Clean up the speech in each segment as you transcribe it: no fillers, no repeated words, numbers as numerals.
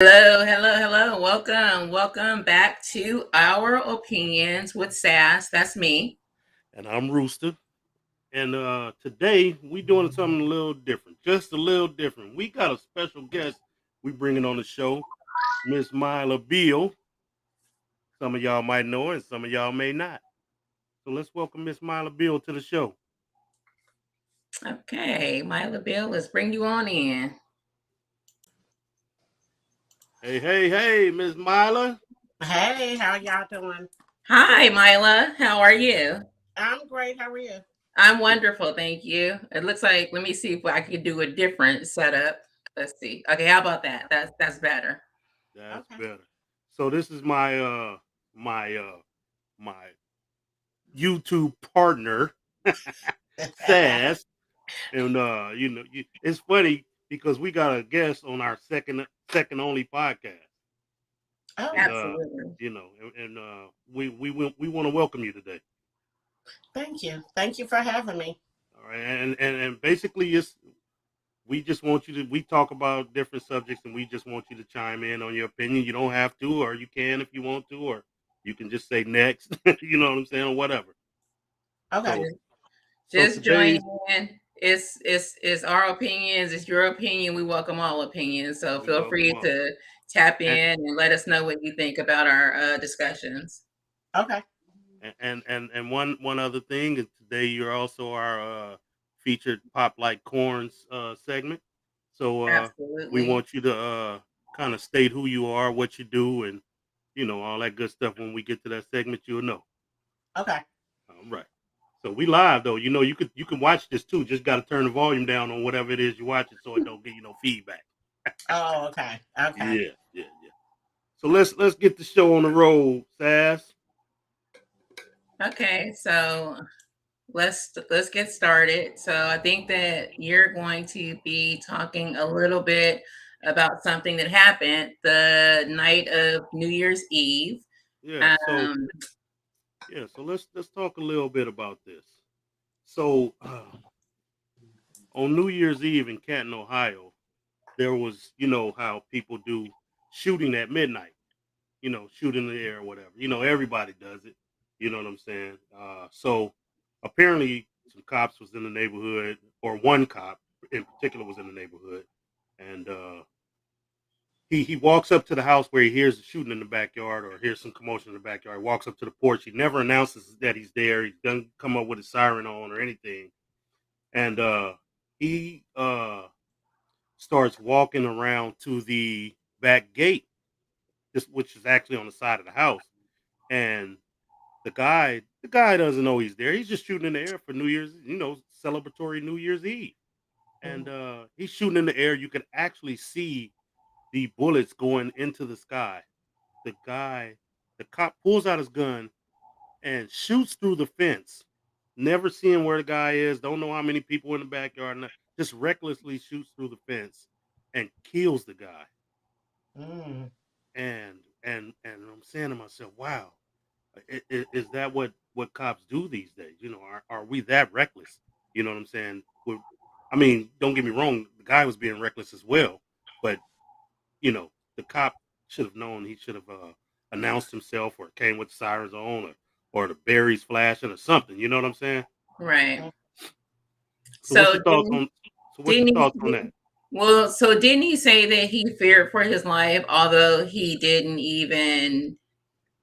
Hello, hello, hello. Welcome back to Our Opinions with Sass. That's me. And I'm Rooster. And today we doing something a little different, just a little different. We got a special guest we bringing on the show, Miss Myla Beal. Some of y'all might know her, and some of y'all may not. So let's welcome Miss Myla Beal to the show. Okay, Myla Beal, let's bring you on in. Hey, hey, hey, Miss Myla. Hey, how y'all doing? Hi, Myla. How are you? I'm great. How are you? I'm wonderful, thank you. It looks like let me see if I could do a different setup. Let's see. Okay, how about that? That's better. That's Okay. better. So this is my YouTube partner, Sass. And it's funny because we got a guest on our second only podcast, Oh, and Absolutely. we want to welcome you today. thank you. Thank you for having me. All right, and basically, we just want you to we talk about different subjects, and we just want you to chime in on your opinion. You don't have to, or you can if you want to, or you can just say next. You know what I'm saying, or whatever. Okay. So so Just join today's in. It's our opinions. It's your opinion. We welcome all opinions. So we feel welcome free all. to tap And, in and let us know what you think about our discussions. Okay. and one other thing is today you're also our featured pop like corns segment. So we Absolutely. want you to kind of state who you are, what you do, and all that good stuff. When we get to that segment, you'll know. Okay. All right. So we live though. You can watch this too. Just got to turn the volume down on whatever it is you're watching so it don't get no feedback. Oh, okay. Okay. Yeah. So let's get the show on the road, Sass. Okay, so let's get started. So I think that you're going to be talking a little bit about something that happened the night of New Year's Eve. Yeah. So Um, so let's talk a little bit about this. So on New Year's Eve in Canton, Ohio, there was how people do shooting at midnight. Shoot in the air or whatever. Everybody does it. You know what I'm saying? So apparently some cops was in the neighborhood, or one cop in particular was in the neighborhood, and he walks up to the house where he hears the shooting in the backyard or hears some commotion in the backyard. He walks up to the porch. He never announces that he's there. He doesn't come up with a siren on or anything. And he starts walking around to the back gate, which is actually on the side of the house. And the guy doesn't know he's there. He's just shooting in the air for New Year's, celebratory New Year's Eve. And Mhm. he's shooting in the air. You can actually see the bullets going into the sky. The guy, the cop pulls out his gun and shoots through the fence. Never seeing where the guy is, don't know how many people in the backyard, just recklessly shoots through the fence and kills the guy. Mm. And I'm saying to myself, wow, is that what cops do these days? Are we that reckless? You know what I'm saying? I mean, don't get me wrong, the guy was being reckless as well, but the cop should have known. He should have announced himself, or came with sirens on, or the berries flashing or something. You know what I'm saying? right. Mm. So what's So your thoughts on? So what's your didn't thoughts on he? that? Well, so didn't he say that he feared for his life, although he didn't even,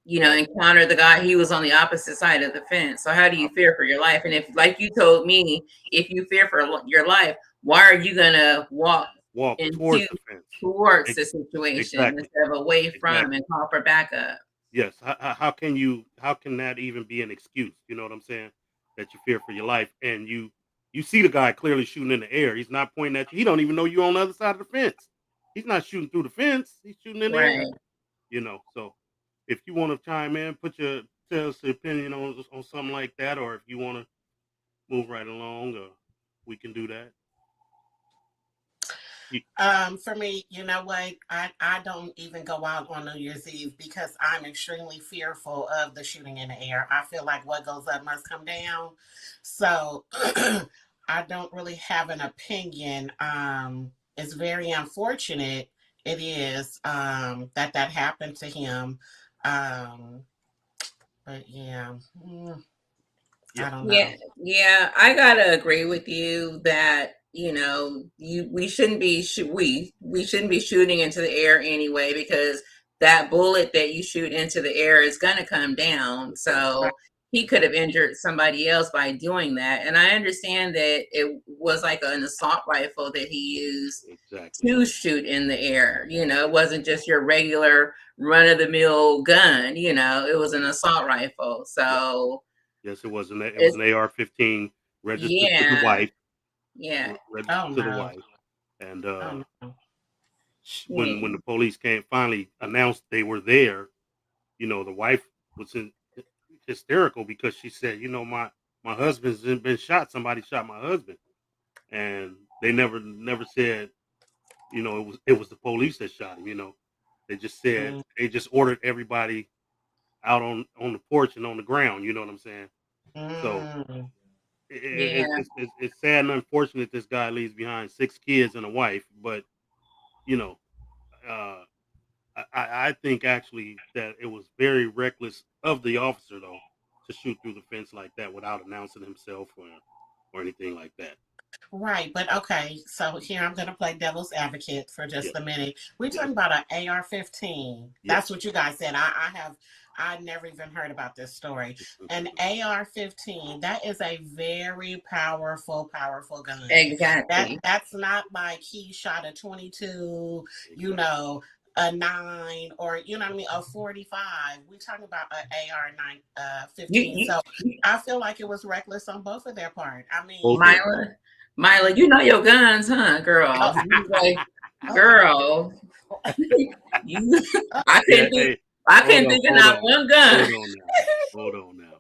encounter the guy? He was on the opposite side of the fence. So how do you fear for your life? And if, like you told me, if you fear for your life, why are you gonna walk Walk into towards the fence. towards Ex- the situation exactly. instead of away from Exactly. and call for backup? Yes. How can you? How can that even be an excuse? You know what I'm saying? That you fear for your life, and you see the guy clearly shooting in the air. He's not pointing at you. He don't even know you're on the other side of the fence. He's not shooting through the fence. He's shooting in the air. Right. So if you want to chime in, tell us your opinion on something like that, or if you want to move right along, we can do that. You, For me, you know what? I don't even go out on New Year's Eve because I'm extremely fearful of the shooting in the air. I feel like what goes up must come down. So I don't really have an opinion. It's very unfortunate it is that happened to him. Um, but yeah, Yeah. I don't know. Yeah, I gotta agree with you that we shouldn't be we shouldn't be shooting into the air anyway, because that bullet that you shoot into the air is gonna come down. Right. So he could have injured somebody else by doing that. And I understand that it was like an assault rifle that he used Exactly. to shoot in the air. It wasn't just your regular run of the mill gun. It was an assault rifle. So Yes, it was it's an AR-15 registered to the yeah, wife, yeah, Oh registered to the no. wife, and Oh no. when yeah. the police came finally announced they were there, the wife was hysterical because she said, my husband's been shot. Somebody shot my husband, and they never said, it was the police that shot him. They just said Mm, they just ordered everybody out on the porch and on the ground. You know what I'm saying? So mm. Yeah, it's sad and unfortunate this guy leaves behind 6 kids and a wife, but you know, uh, I think actually that it was very reckless of the officer though to shoot through the fence like that without announcing himself or anything like that. Right, but okay, so here I'm going to play devil's advocate for just Yes, a minute. We're yes, talking about an AR-15. That's yes, what you guys said. I never even heard about this story. An AR-15, that is a very powerful, powerful gun. exactly. That's not like he shot a 22, you exactly. know, a 9, or what I mean, a 45. We're talking about an AR-9 You, 15. you, So I feel like it was reckless on both of their part. I Both mean, of them. Myla, you know your guns, huh, girl? oh, You like, oh, girl, you. I Yeah, couldn't think. hey, I hold couldn't on, think of hold not on, one gun. hold on now, hold on now.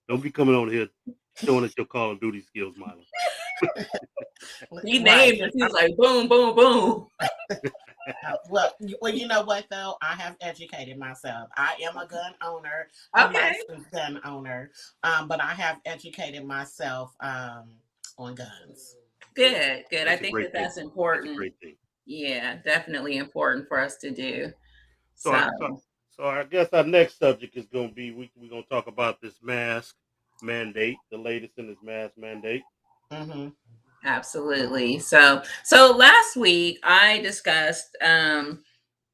Don't be coming on here showing us your Call of Duty skills, Milo. He right. named it. He was like, boom, boom, boom. Well, you know what though? I have educated myself. I am a gun owner, a Okay, licensed gun owner, but I have educated myself on guns. Yeah, good, good. I that's a think great that thing. that's That's a important. great thing. Yeah, definitely important for us to do. So, I, So, so, so I guess our next subject is going to be we're going to talk about this mask mandate, the latest in this mask mandate. Hmm. absolutely. So last week I discussed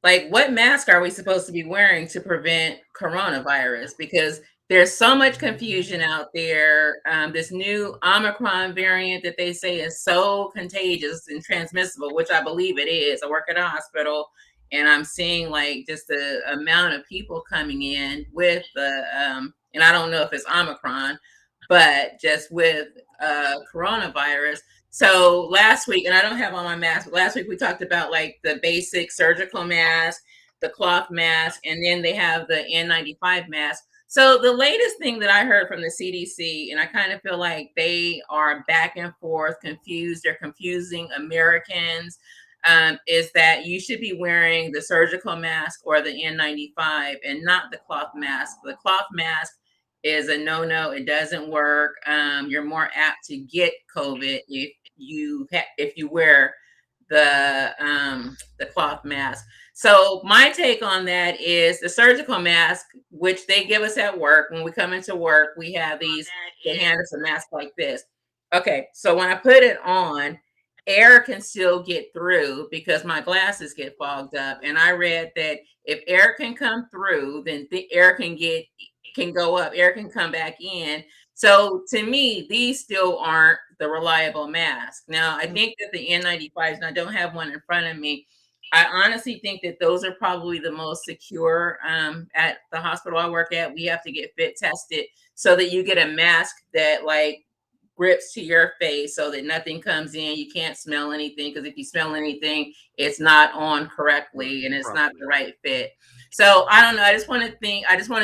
like what mask are we supposed to be wearing to prevent coronavirus, because there's so much confusion out there. This new Omicron variant that they say is so contagious and transmissible, which I believe it is. I work at a hospital and I'm seeing like just the amount of people coming in with the and I don't know if it's Omicron, but just with coronavirus. So last week, and I don't have on my mask, but last week we talked about like the basic surgical mask, the cloth mask, and then they have the N95 mask. So the latest thing that I heard from the CDC, and I kind of feel like they are back and forth, confused, they're confusing Americans, is that you should be wearing the surgical mask or the N95 and not the cloth mask. The cloth mask is a no-no. It doesn't work. You're more apt to get COVID if you wear the cloth mask. So my take on that is the surgical mask, which they give us at work. When we come into work, we have they hand us a mask like this. Okay, so when I put it on, air can still get through because my glasses get fogged up. And I read that if air can come through, then the air can go up, air can come back in. So to me, these still aren't the reliable mask. Now, I think that the N95s, and I don't have one in front of me, I honestly think that those are probably the most secure. At the hospital I work at, we have to get fit tested so that you get a mask that like grips to your face so that nothing comes in. You can't smell anything, because if you smell anything, it's not on correctly and it's not Properly. the right fit. So I don't know. I just want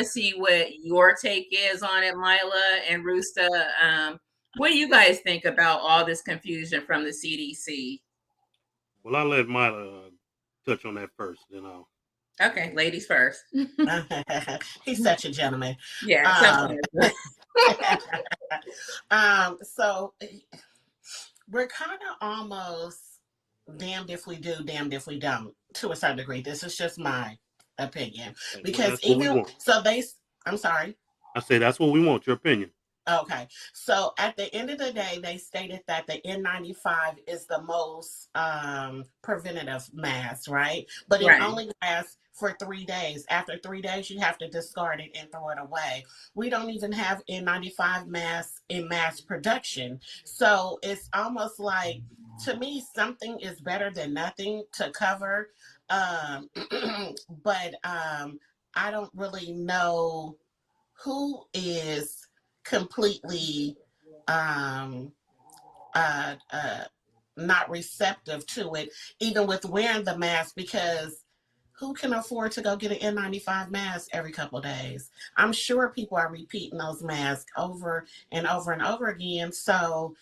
to see what your take is on it, Myla and Roosta. What do you guys think about all this confusion from the CDC? Well, I'll let Mila touch on that first, then I'll. Okay, ladies first. He's such a gentleman. Yeah, Um, sometimes. so we're kind of almost damned if we do, damned if we don't, to a certain degree. This is just my opinion. Well, Because that's what we even, want. so I'm sorry. I say that's what we want. Your opinion. Okay. So at the end of the day, they stated that the N95 is the most preventative mask, right? But it Right. only lasts for 3 days. After 3 days, you have to discard it and throw it away. We don't even have N95 masks in mass production. So it's almost like, to me, something is better than nothing to cover. Um, but I don't really know who is completely um uh uh not receptive to it, even with wearing the mask, because who can afford to go get an N95 mask every couple of days? I'm sure people are repeating those masks over and over and over again. So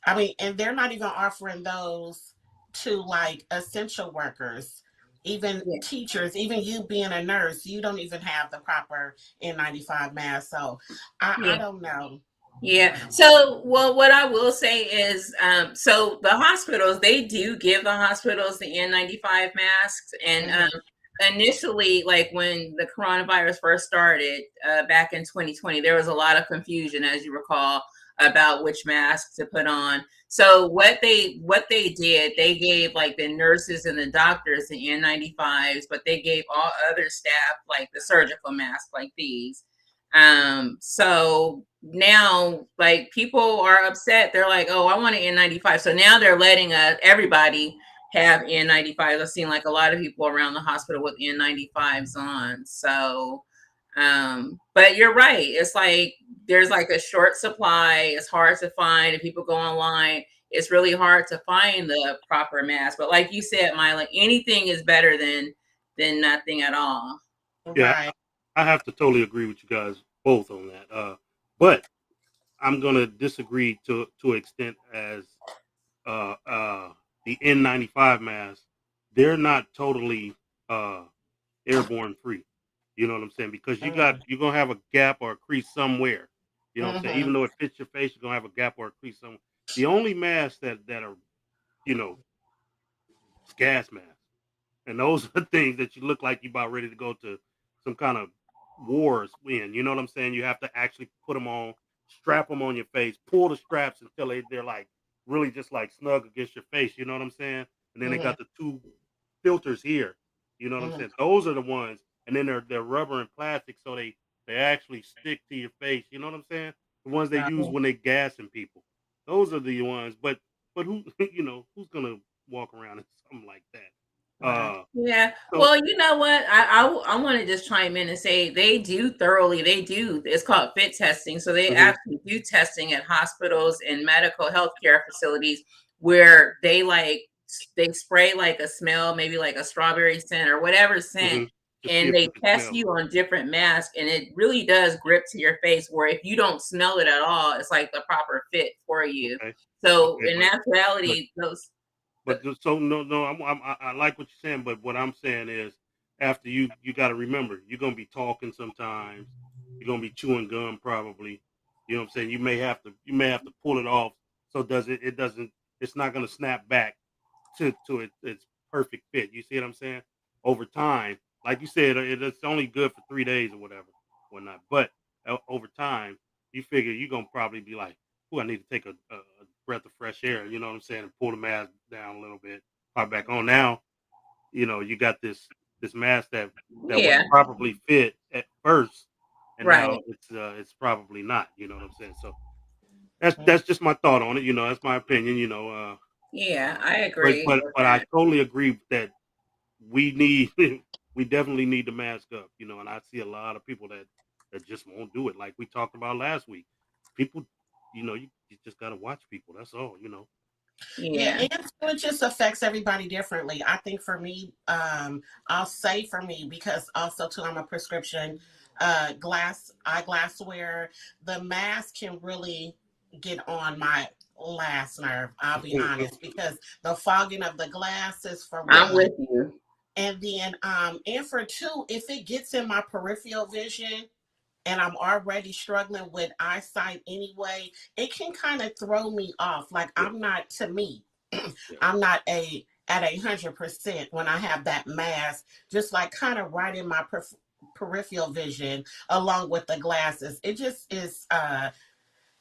I mean, and they're not even offering those to like essential workers, even Yeah. teachers, even you being a nurse, you don't even have the proper N95 mask. So I Yeah. don't know. Yeah. I don't know. So, well, what I will say is, so the hospitals, they do give the hospitals the N95 masks. And Mm-hmm. initially, like when the coronavirus first started back in 2020, there was a lot of confusion, as you recall, about which masks to put on. So what they did, they gave like the nurses and the doctors the N95s, but they gave all other staff like the surgical masks like these. So now like people are upset. They're like, oh, I want an N95. So now they're letting everybody have N95s. I've seen like a lot of people around the hospital with N95s on. So but you're right. It's like there's like a short supply. It's hard to find. If people go online, it's really hard to find the proper mask. But like you said, Myla, anything is better than nothing at all. Yeah, Right. I have to totally agree with you guys both on that. But I'm gonna disagree to an extent as uh, uh, the N95 masks. They're not totally uh, airborne free. You know what I'm saying? Because you're gonna have a gap or a crease somewhere. You know what I'm saying? Mm-hmm. Even though it fits your face, you're gonna have a gap or a crease somewhere. The only masks that are, you know, it's gas masks. And those are things that you look like you about ready to go to some kind of wars in. You know what I'm saying? You have to actually put them on, strap them on your face, pull the straps until they're like really just like snug against your face. You know what I'm saying? And then they Mm-hmm. got the two filters here. You know what I'm Mm-hmm. saying? Those are the ones. And then they're rubber and plastic, so they actually stick to your face. You know what I'm saying? The ones they Right. use when they gassing people. Those are the ones. But who who's gonna walk around in something like that? Right. Yeah. So Well, you know what? I want to just chime in and say they do thoroughly. They do. It's called fit testing. So they mhm, actually do testing at hospitals and medical healthcare facilities where they spray like a smell, maybe like a strawberry scent or whatever scent, mhm, to see and if they you can test smell it. you on different masks, and it really does grip to your face. Where if you don't smell it at all, it's like the proper fit for you. Okay, So okay, in but actuality, those. so no, I like what you're saying, but what I'm saying is, after you got to remember, you're gonna be talking sometimes, you're gonna be chewing gum probably. You know what I'm saying? You may have to pull it off, so it doesn't it's not gonna snap back to its perfect fit. You see what I'm saying? Over time, like you said, it's only good for 3 days or whatnot. But over time, you figure you're gonna probably be like, "Oh, I need to take a breath of fresh air." You know what I'm saying? And pull the mask down a little bit, pop back on. Now, you got this mask that was Yeah. probably fit at first, and now Right. it's probably not. You know what I'm saying? So that's just my thought on it. That's my opinion. Yeah, I but agree but with but I that. totally agree that we need we definitely need to mask up, and I see a lot of people that just won't do it, like we talked about last week. People, you just got to watch people, that's all. Yeah, Yeah. and so it just affects everybody differently. I think for me, I'll say for me, because also too I'm a prescription eyeglass wearer. The mask can really get on my last nerve. I'll be honest, because the fogging of the glasses for I'm one, with you. and then and for two, if it gets in my peripheral vision and I'm already struggling with eyesight anyway, it can kind of throw me off. Like Yeah, I'm not, to me. Yeah. I'm not at 100% when I have that mask, just like kind of right in my peripheral vision, along with the glasses. It just is.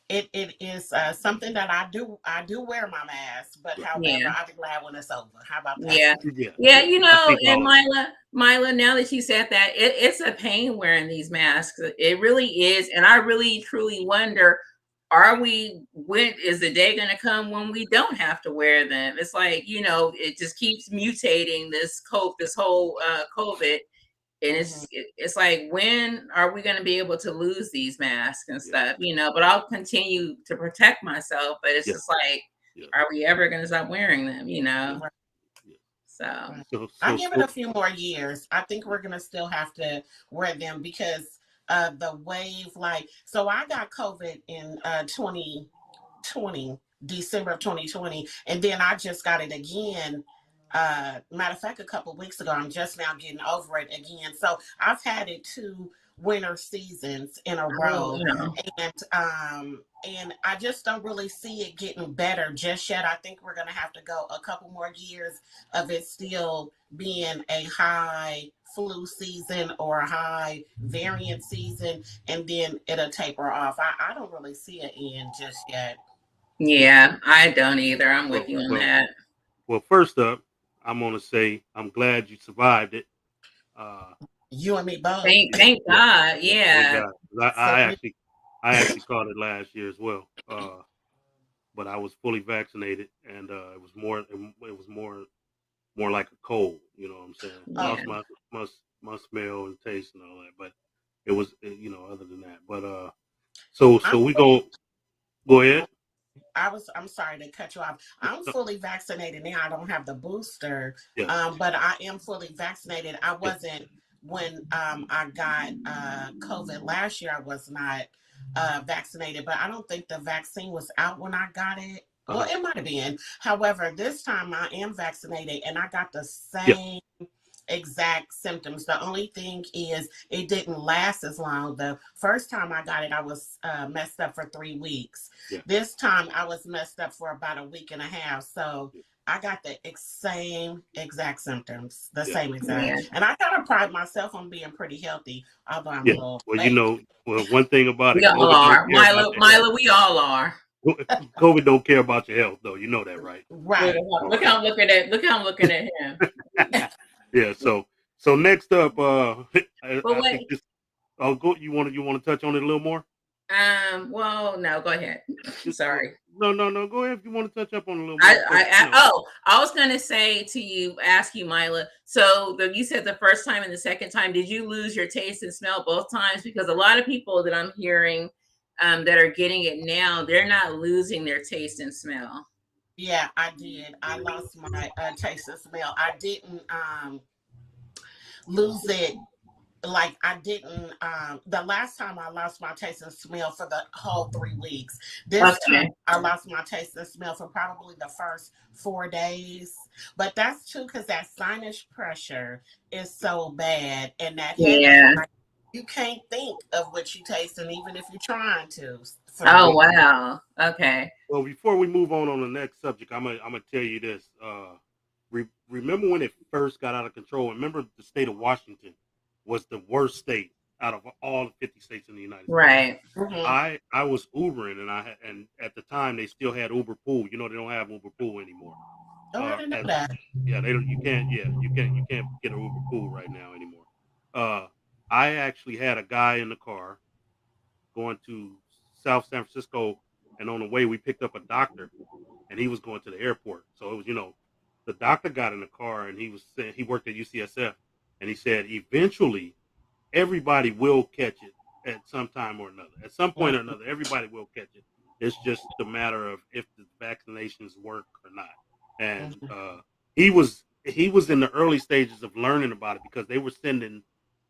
It is something that I do wear my mask, but however, Yeah. I'll be glad when it's over. How about that? Yeah. Yeah. Yeah, Yeah. I think and all of us. Myla, now that you said that, it's a pain wearing these masks. It really is. And I really truly wonder, when is the day gonna come when we don't have to wear them? It's like, it just keeps mutating this whole COVID. And Hmm. it's like, when are we going to be able to lose these masks and Yeah. stuff, but I'll continue to protect myself, but it's Yeah. just like, Yeah. are we ever going to stop wearing them, Right, Yeah. so right. So I so give it so a few more years. I think we're gonna still have to wear them because the wave, like, so I got COVID in 2020, December of 2020, and then I just got it again. Matter of fact, a couple of weeks ago, I'm just now getting over it again. So I've had it 2 winter seasons in a oh, row, and I just don't really see it getting better just yet. I think we're gonna have to go a couple more years of it still being a high flu season or a high variant season, and then it'll taper off. I don't really see an end just yet. yeah, I don't either. I'm with well you on well that. well. First up, I'm gonna say I'm glad you survived it. Uh, You and me both. Thank yeah, God. yeah. Thank Yeah. God. So I actually caught it last year as well. But I was fully vaccinated, and it was more like a cold. You know what I'm saying? oh, Yeah. Lost my smell and taste and all that, but it was other than that. But so I'm we go ahead. I'm sorry to cut you off. I'm fully vaccinated now. I don't have the booster, Yeah, but I am fully vaccinated. I yeah. wasn't when I got COVID last year. I was not vaccinated, but I don't think the vaccine was out when I got it. Well, Uh-huh. it might have been. However, this time I am vaccinated and I got the Yeah, same exact symptoms. The only thing is it didn't last as long. The first time I got it, I was messed up for 3 weeks. yeah, This time I was messed up for about a week and a half. So yeah, I got the same exact symptoms, the yeah, same Yeah. exact. And I kind of pride myself on being pretty healthy, although I'm a yeah. little Well, late. one thing about We it, all COVID don't are. care about your health. Myla, we all are. COVID don't care about your health, though. You know that, right? Right. Look how I'm looking at him. Yeah. So next up, But I think wait, this. Oh, go. You want to touch on it a little more? well, no, go ahead. Sorry. No. Go ahead if you want to touch up on it a little more because I was gonna ask you, Myla. So you said the first time and the second time, did you lose your taste and smell both times? Because a lot of people that I'm hearing, that are getting it now, they're not losing their taste and smell. Yeah, I did. I lost my taste and smell. I didn't lose it. Like I didn't the last time I lost my taste and smell for the whole 3 weeks. This time Okay. I lost my taste and smell for probably the first 4 days. But that's too because that sinus pressure is so bad and that headache, Yeah. like you can't think of what you taste, and even if you're trying to for the Oh well, wow. Okay. well, before we move on the next subject, I'm gonna tell you this. Remember when it first got out of control? Remember the state of Washington was the worst state out of all the 50 states in the United States. Right. Mhm. I was Ubering and at the time they still had Uber Pool. They don't have Uber Pool anymore. Oh, I didn't know And that. yeah, they don't. You can't. Yeah, you can't get an Uber Pool right now anymore. Uh, I actually had a guy in the car going to South San Francisco, and on the way we picked up a doctor, and he was going to the airport. So it was, the doctor got in the car, and he was saying he worked at UCSF, and he said eventually everybody will catch it at some time or another. At some point or another, everybody will catch it. It's just a matter of if the vaccinations work or not. And Mhm. he was in the early stages of learning about it because they were sending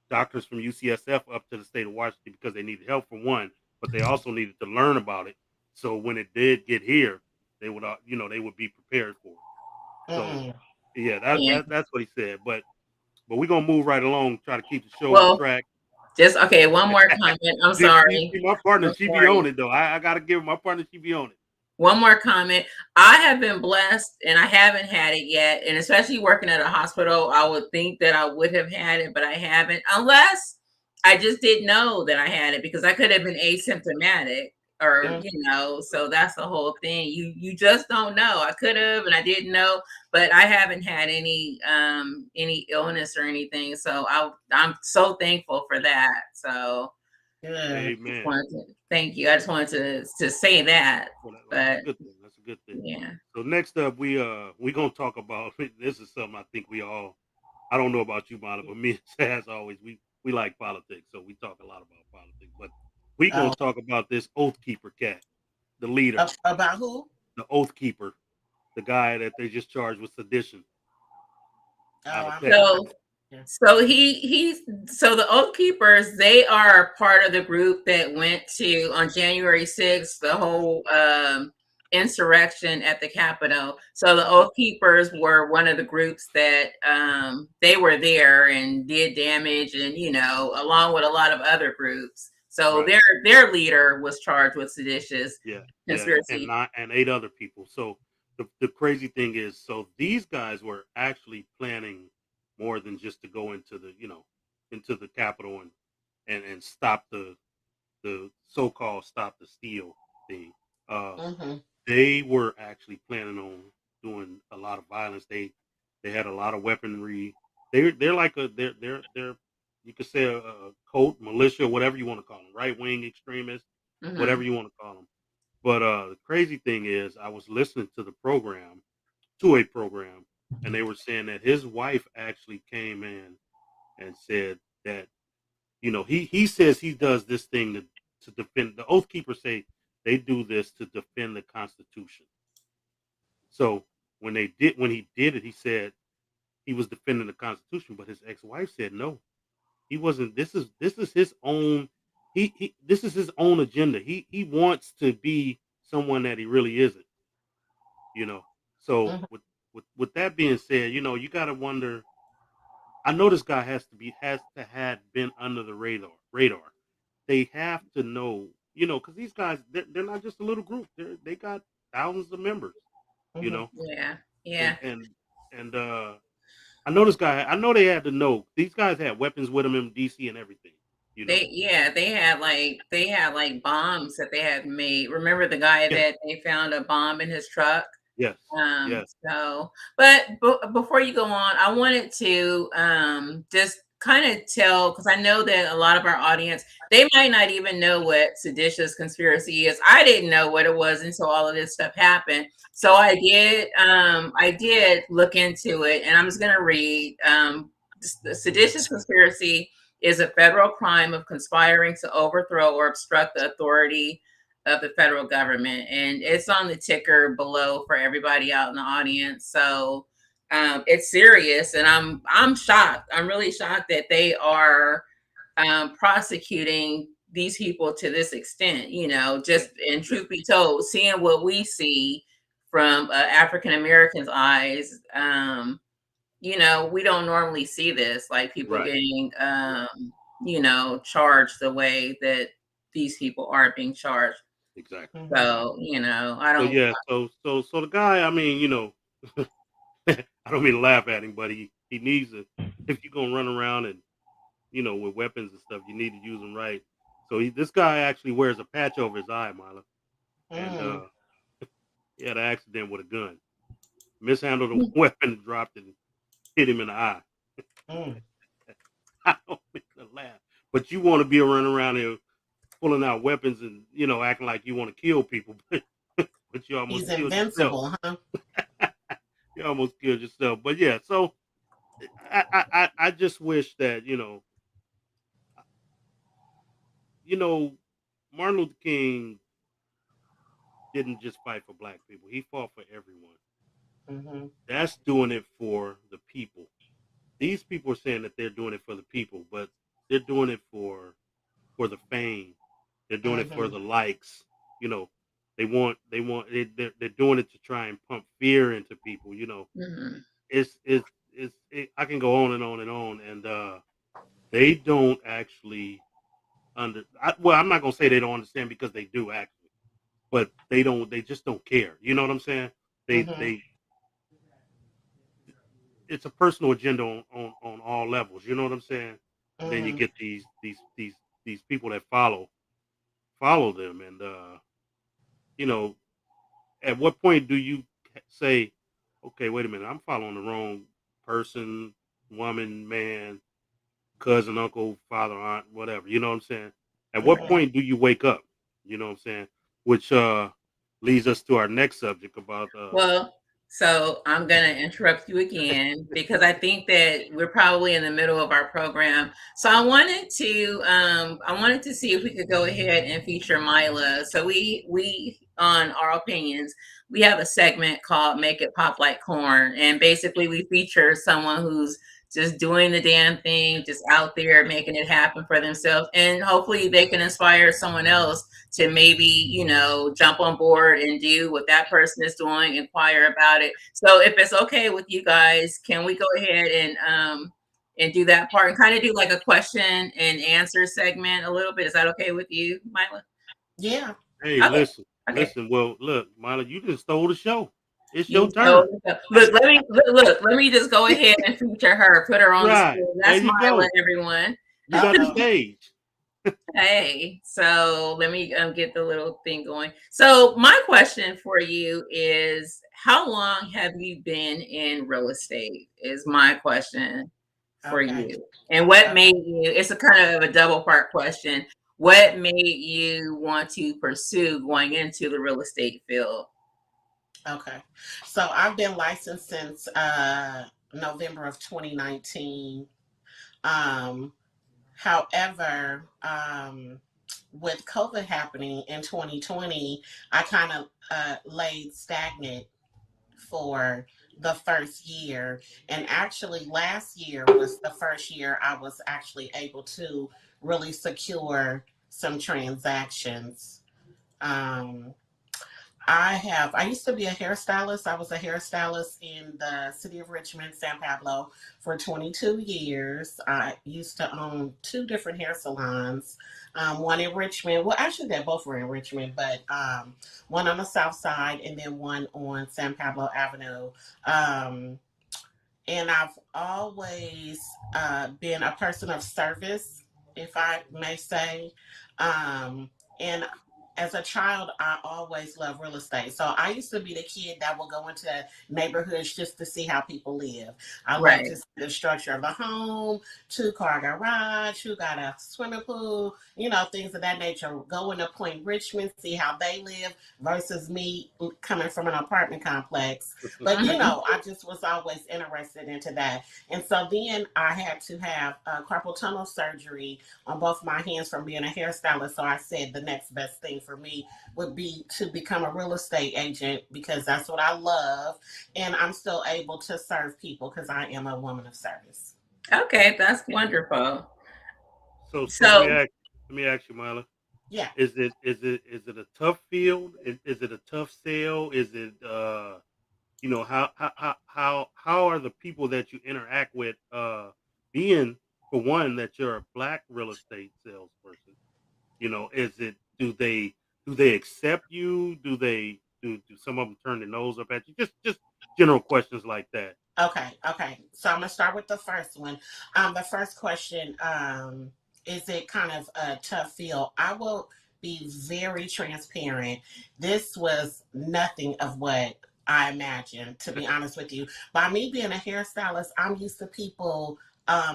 doctors from UCSF up to the state of Washington because they needed help for one, but they also needed to learn about it. So when it did get here, they would they would be prepared for it. So Mm. yeah, Yeah. that's what he said. But we're gonna move right along, try to keep the show on Well, track. just okay. One more comment. I'm See, sorry. my partner, I'm she be on sorry. it though. I gotta give my partner, she be on it. One more comment. I have been blessed and I haven't had it yet. And especially working at a hospital, I would think that I would have had it, but I haven't, unless I just didn't know that I had it, because I could have been asymptomatic or, so that's the whole thing. You just don't know. I could have and I didn't know, but I haven't had any illness or anything. So I'm so thankful for that. So Good. Amen. thank you. I just wanted to say that. Well, that's a But good thing. That's a good thing. yeah. So next up, we gonna talk about this is something I think we all. I don't know about you, Myla, but me as always, we like politics, so we talk a lot about politics. But we gonna talk about this Oath Keeper cat, the leader, About who? the Oath Keeper, the guy that they just charged with sedition. So the Oath Keepers, they are part of the group that went to on January 6th, the whole insurrection at the Capitol. So the Oath Keepers were one of the groups that they were there and did damage, and along with a lot of other groups. So their leader was charged with seditious conspiracy. And 8 other people. So the crazy thing is, so these guys were actually planning more than just to go into the Capitol and stop the so-called stop the steal thing. They were actually planning on doing a lot of violence. They had a lot of weaponry. They're like they're you could say a cult militia, whatever you want to call them, right wing extremists, whatever you want to call them. But the crazy thing is, I was listening to a program, and they were saying that his wife actually came in and said that, he says he does this thing to defend. The Oath Keepers say they do this to defend the Constitution. So when he did it, he said he was defending the Constitution, but his ex-wife said no, he wasn't. This is his own. This is his own agenda. He wants to be someone that he really isn't. So with that being said, you got to wonder. I know this guy has to have been under the radar. They have to know, because these guys, they're not just a little group. They got thousands of members. Yeah. And I know this guy. I know they had to know. These guys had weapons with them in DC and everything. They had like bombs that they had made. Remember the guy that they found a bomb in his truck? Yes. So, but before you go on, I wanted to just kind of tell, because I know that a lot of our audience, they might not even know what seditious conspiracy is. I didn't know what it was until all of this stuff happened. So I did look into it, and I'm just going to read. The seditious conspiracy is a federal crime of conspiring to overthrow or obstruct the authority of the federal government, and it's on the ticker below for everybody out in the audience. So it's serious, and I'm shocked. I'm really shocked that they are prosecuting these people to this extent. Just, and truth be told, seeing what we see from African Americans' eyes, we don't normally see this, like people getting charged the way that these people are being charged. Exactly. So, I don't. So the guy, I mean, I don't mean to laugh at him, but he needs if you're gonna run around and with weapons and stuff, you need to use them right. So this guy actually wears a patch over his eye, Myla, and he had an accident with a gun, mishandled a weapon, and dropped it, and hit him in the eye. I don't mean to laugh, but you want to be running around here pulling out weapons and acting like you want to kill people, but you almost killed yourself. Huh? You almost killed yourself. But yeah, so I just wish that Martin Luther King didn't just fight for black people; he fought for everyone. That's doing it for the people. These people are saying that they're doing it for the people, but they're doing it for the fame. They're doing it for the likes. They're doing it to try and pump fear into people. I can go on and on and on, and they don't actually I'm not gonna say they don't understand, because they do actually, but they just don't care. You know what I'm saying? They it's a personal agenda on all levels. You know what I'm saying? And then you get these people that follow them, and you know, at what point do you say, okay, wait a minute, I'm following the wrong person, woman, man, cousin, uncle, father, aunt, whatever. You know what I'm saying? At what point do you wake up? You know what I'm saying? Which leads us to our next subject about Well, so I'm going to interrupt you again because I think that we're probably in the middle of our program. So I wanted to see if we could go ahead and feature Myla. So we on our opinions, we have a segment called Make It Pop Like Corn, and basically we feature someone who's just doing the damn thing, just out there making it happen for themselves, and hopefully they can inspire someone else to maybe, jump on board and do what that person is doing, inquire about it. So if it's okay with you guys, can we go ahead and do that part and kind of do like a question and answer segment a little bit? Is that okay with you, Myla? Yeah. hey, Okay. Okay. listen. Well, look, Myla, you just stole the show. It's your You turn. so look, let me just go ahead and feature her, put her on the Right. screen. There That's you Myla, go. everyone. You got the stage. Hey, so let me get the little thing going. So my question for you is, how long have you been in real estate? Is my question for Okay. you. And what made you, it's a kind of a double part question. What made you want to pursue going into the real estate field? Okay. So I've been licensed since November of 2019. Um, However, with COVID happening in 2020, I kind of laid stagnant for the first year. And actually, last year was the first year I was actually able to really secure some transactions. Um, I used to be a hairstylist. I was a hairstylist in the city of Richmond, San Pablo for 22 years. I used to own two different hair salons, one in Richmond. Well, actually, they both were in Richmond, but one on the south side and then one on San Pablo Avenue. Um, and I've always been a person of service, if I may say. And as a child, I always loved real estate. So I used to be the kid that would go into neighborhoods just to see how people live. I love Right. to see the structure of the home, two-car garage, who got a swimming pool, things of that nature. Go into Point Richmond, see how they live versus me coming from an apartment complex. But I just was always interested into that. And so then I had to have carpal tunnel surgery on both my hands from being a hairstylist. So I said the next best thing for me would be to become a real estate agent because that's what I love. And I'm still able to serve people because I am a woman of service. Okay, that's wonderful. So So let me ask you, Myla. Yeah. Is it a tough field? Is it a tough sale? Is it how are the people that you interact with being, for one, that you're a black real estate salesperson? Is it do they accept you? Do some of them turn their nose up at you? Just general questions like that. Okay. So I'm gonna start with the first one. The first question, is it kind of a tough field? I will be very transparent. This was nothing of what I imagined, to be honest with you. By me being a hairstylist, I'm used to people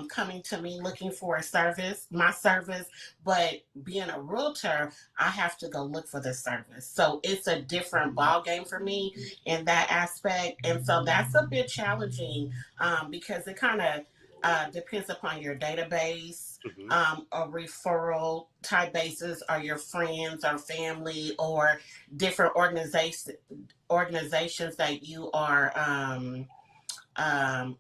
coming to me looking for my service, but being a realtor, I have to go look for the service. So it's a different ball game for me in that aspect. And so that's a bit challenging because it kind of depends upon your database, Hmm. a referral type basis, or your friends or family or different organizations that you are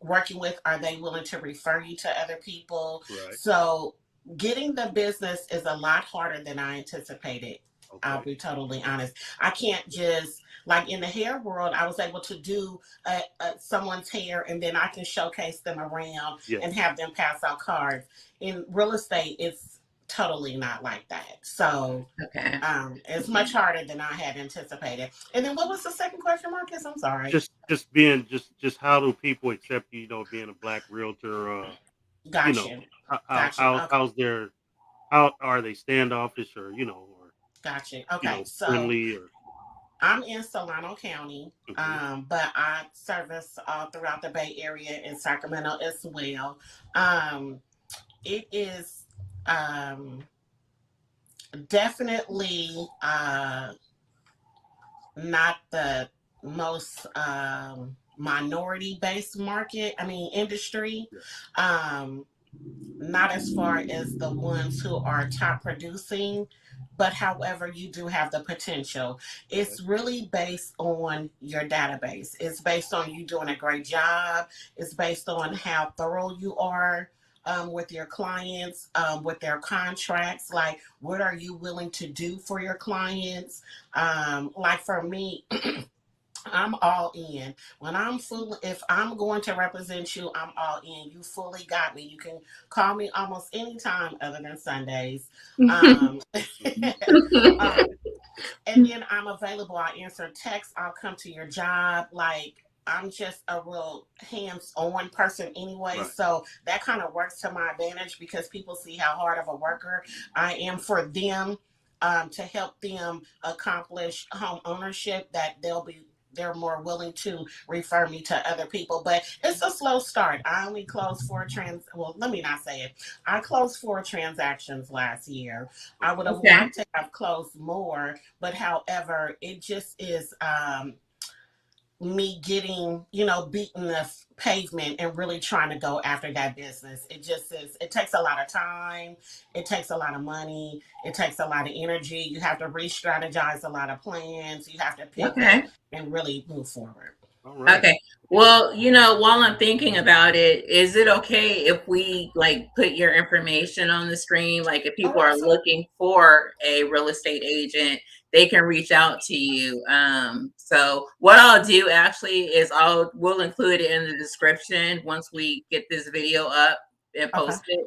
working with. Are they willing to refer you to other people? Right. So getting the business is a lot harder than I anticipated. I'll Okay. be totally honest. I can't just, like in the hair world, I was able to do someone's hair and then I can showcase them around Yes. and have them pass out cards. In real estate, it's totally not like that. So Okay. it's much harder than I had anticipated. And then what was the second question, Marcus? I'm sorry. Just being just how do people accept you, being a black realtor? You Got know, you. how Got you. how Okay. how's their how are they standoffish or or Got you. Okay. So friendly or I'm in Solano County, hmm but I service all throughout the Bay Area and Sacramento as well. Um, it is definitely not the most minority based market, I mean, industry. yeah, Um, not as far as the ones who are top producing, but however, you do have the potential. okay, It's really based on your database. It's based on you doing a great job. It's based on how thorough you are with your clients, with their contracts. Like, what are you willing to do for your clients? Like for me, I'm all in. When I'm full, if I'm going to represent you, I'm all in. You fully got me. You can call me almost any time other than Sundays. Um, um, and then I'm available. I answer texts. I'll come to your job. Like, I'm just a real hands-on person anyway. right, So that kind of works to my advantage because people see how hard of a worker I am for them, to help them accomplish home ownership, that they're more willing to refer me to other people. But it's a slow start. I only closed well, let me not say it. I closed 4 transactions last year. I would have Okay. liked to have closed more, but however, it just is me getting, beating the pavement and really trying to go after that business. It just is, it takes a lot of time, it takes a lot of money, it takes a lot of energy. You have to re strategize a lot of plans, you have to pivot Okay. and really move forward. all right, Okay. Well, while I'm thinking about it, is it okay if we like put your information on the screen? Like if Oh, people are absolutely. looking for a real estate agent, they can reach out to you. So what I'll do actually is we'll include it in the description once we get this video up and Okay. post it.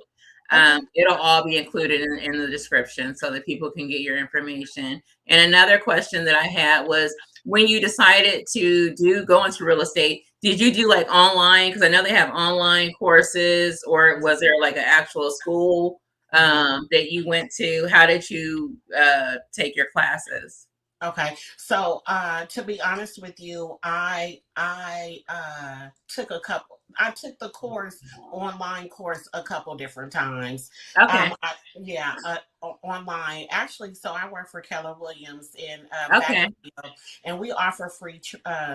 Okay. It'll all be included in the description so that people can get your information. And another question that I had was, when you decided to go into real estate, did you do like online? Because I know they have online courses, or was there like an actual school that you went to? How did you take your classes? Okay. So to be honest with you, I took the course, online course, a couple different times. Okay. Yeah, online. Actually, so I work for Keller-Williams in Okay. Vaca, and we offer free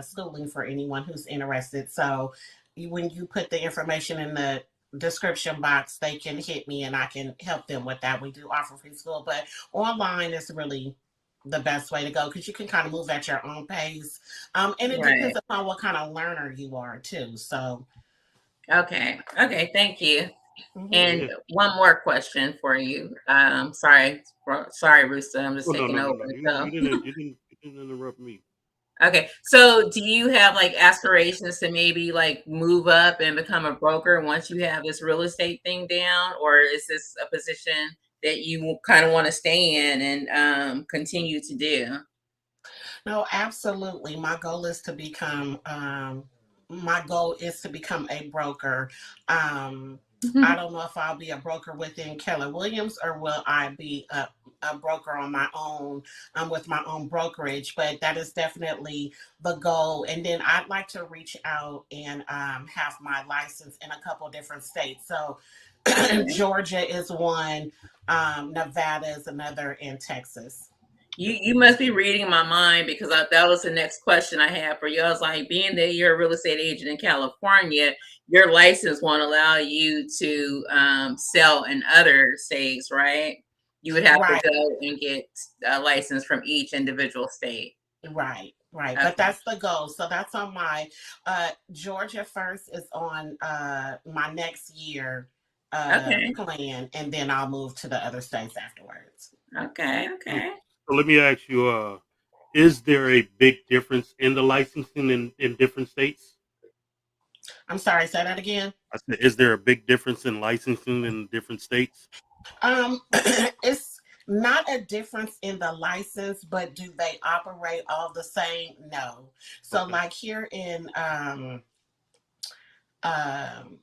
schooling for anyone who's interested. So when you put the information in the description box, they can hit me and I can help them with that. We do offer free school, but online is really the best way to go because you can kind of move at your own pace. And it Right. depends upon what kind of learner you are too. So, Okay. Okay. Thank you. mhm. And yeah. one more question for you. Sorry, Rooster. I'm just Oh no taking no no over. no. So, You didn't interrupt me. okay. So do you have like aspirations to maybe like move up and become a broker once you have this real estate thing down? Or is this a position that you kind of want to stay in and continue to do? No, absolutely. My goal is to become a broker. Um, I don't know if I'll be a broker within Keller-Williams or will I be a broker on my own, with my own brokerage, but that is definitely the goal. And then I'd like to reach out and have my license in a couple different states. So Okay. Georgia is one, Nevada is another, and Texas. You must be reading my mind because that was the next question I had for you. I was like, being that you're a real estate agent in California, your license won't allow you to sell in other states, right? You would have to Right. go and get a license from each individual state. Right, right. But Okay. that's the goal. So that's on my Georgia first is on my next year Okay. plan, and then I'll move to the other states afterwards. Okay. Mm. Okay. So let me ask you, is there a big difference in the licensing in different states? I'm sorry, say that again. I said, is there a big difference in licensing in different states? It's not a difference in the license, but do they operate all the same? No. So, Okay. like here um,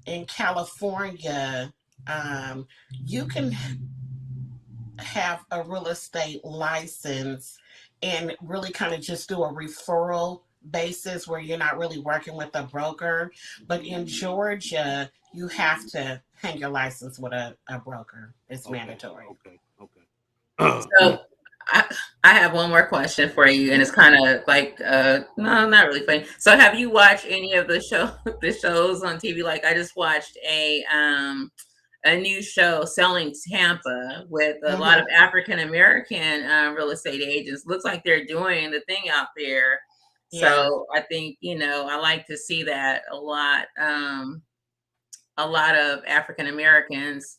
in California, you can have a real estate license and really kind of just do a referral basis where you're not really working with a broker. But in Georgia, you have to hang your license with a broker. It's Okay. mandatory. Okay. Okay. So I, I have one more question for you, and it's kind of like no, not really funny. So have you watched any of the shows on TV? Like I just watched a new show, Selling Tampa, with a lot of Hmm. African American real estate agents. Looks like they're doing the thing out there. Yeah. So I think I like to see that a lot. A lot of African Americans,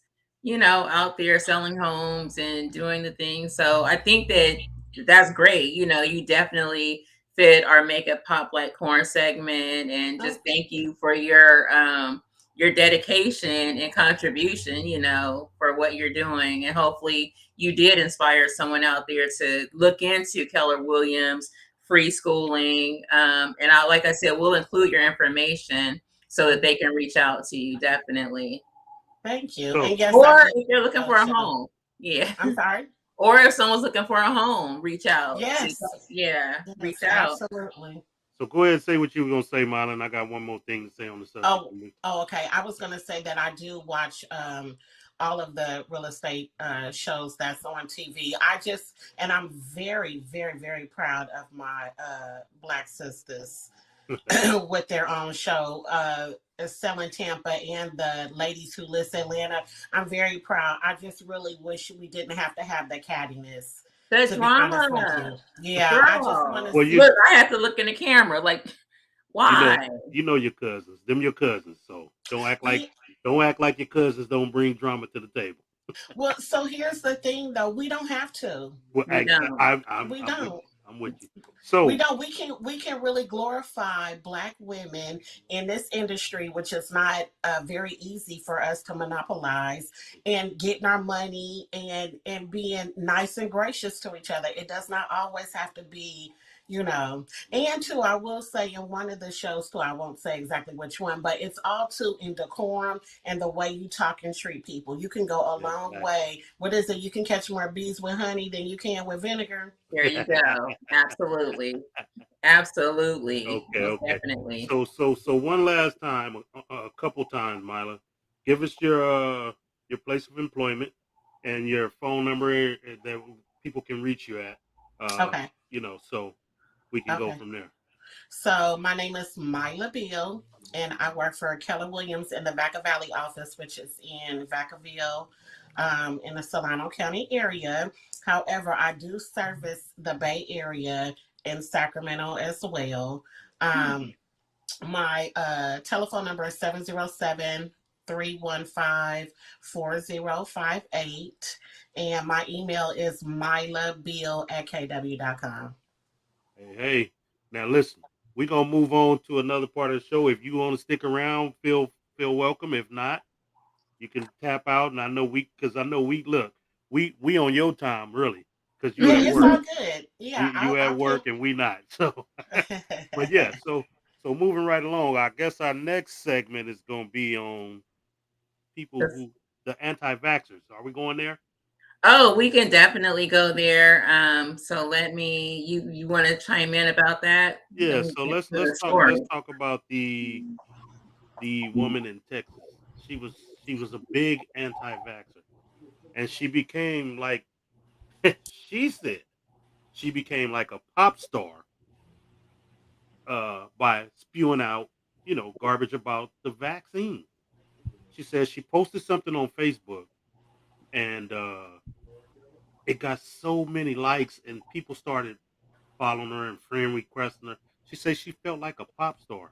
out there selling homes and doing the thing. So I think that that's great. You definitely fit our Make It Pop Like Corn segment, and just Oh, thank you for your dedication and contribution, for what you're doing. And hopefully you did inspire someone out there to look into Keller-Williams free schooling. And like I said, we'll include your information so that they can reach out to you, definitely. thank you. So And yes, I Or do if they're looking for a show. home, yeah. I'm sorry. Or if someone's looking for a home, reach out. Yes. Yeah, Yes, reach out. absolutely. so go ahead and say what you were gonna say, Myla, and I got one more thing to say on the subject. Oh, oh, okay. I was gonna say that I do watch all of the real estate shows that's on TV. And I'm very, very, very proud of my black sisters with their own show, Selling Tampa and the Ladies Who List Atlanta. I'm very proud. I just really wish we didn't have to have the cattiness, The to be honest with drama, you. Yeah, I just want to girl. Well, see. Look, I have to look in the camera. Like, you know, why? you know your cousins. Them your cousins. So Yeah, don't act like your cousins don't bring drama to the table. well, so here's the thing, though. We don't have to. Well, We don't. We I'm with don't. you. I'm with you. We So don't. We can really glorify black women in this industry, which is not very easy for us to monopolize, and getting our money and being nice and gracious to each other. It does not always have to be, you know. And too, I will say in one of the shows too, I won't say exactly which one, but it's all too in decorum and the way you talk and treat people. You can go a long exactly. way. What is it? You can catch more bees with honey than you can with vinegar. There you go. Absolutely. Absolutely. Okay, Most okay. definitely. So one last time, a couple times, Myla, give us your place of employment and your phone number that people can reach you at. Uh, Okay. so we can go Okay. from there. So my name is Myla Beal, and I work for Keller-Williams in the Vaca Valley office, which is in Vacaville, in the Solano County area. However, I do service the Bay Area in Sacramento as well. Hmm. Um, my telephone number is 707-315-4058. And my email is mylabeal@kw.com. Hey. Now listen, we're gonna move on to another part of the show. If you want to stick around, feel welcome. If not, you can tap out. And I know we look, we on your time really, because you Yeah, at it's work. all good. Yeah, You at I'll work kill. and we not. So, but yeah. So moving right along, I guess our next segment is gonna be on people who the anti-vaxxers. Are we going there? Oh, we can definitely go there. So you want to chime in about that? Let Yeah. me So get let's to the let's story. talk about the woman in Texas. She was a big anti-vaxxer, and she became like she said she became like a pop star by spewing out garbage about the vaccine. She says she posted something on Facebook, and it got so many likes, and people started following her and friend requesting her. She says she felt like a pop star,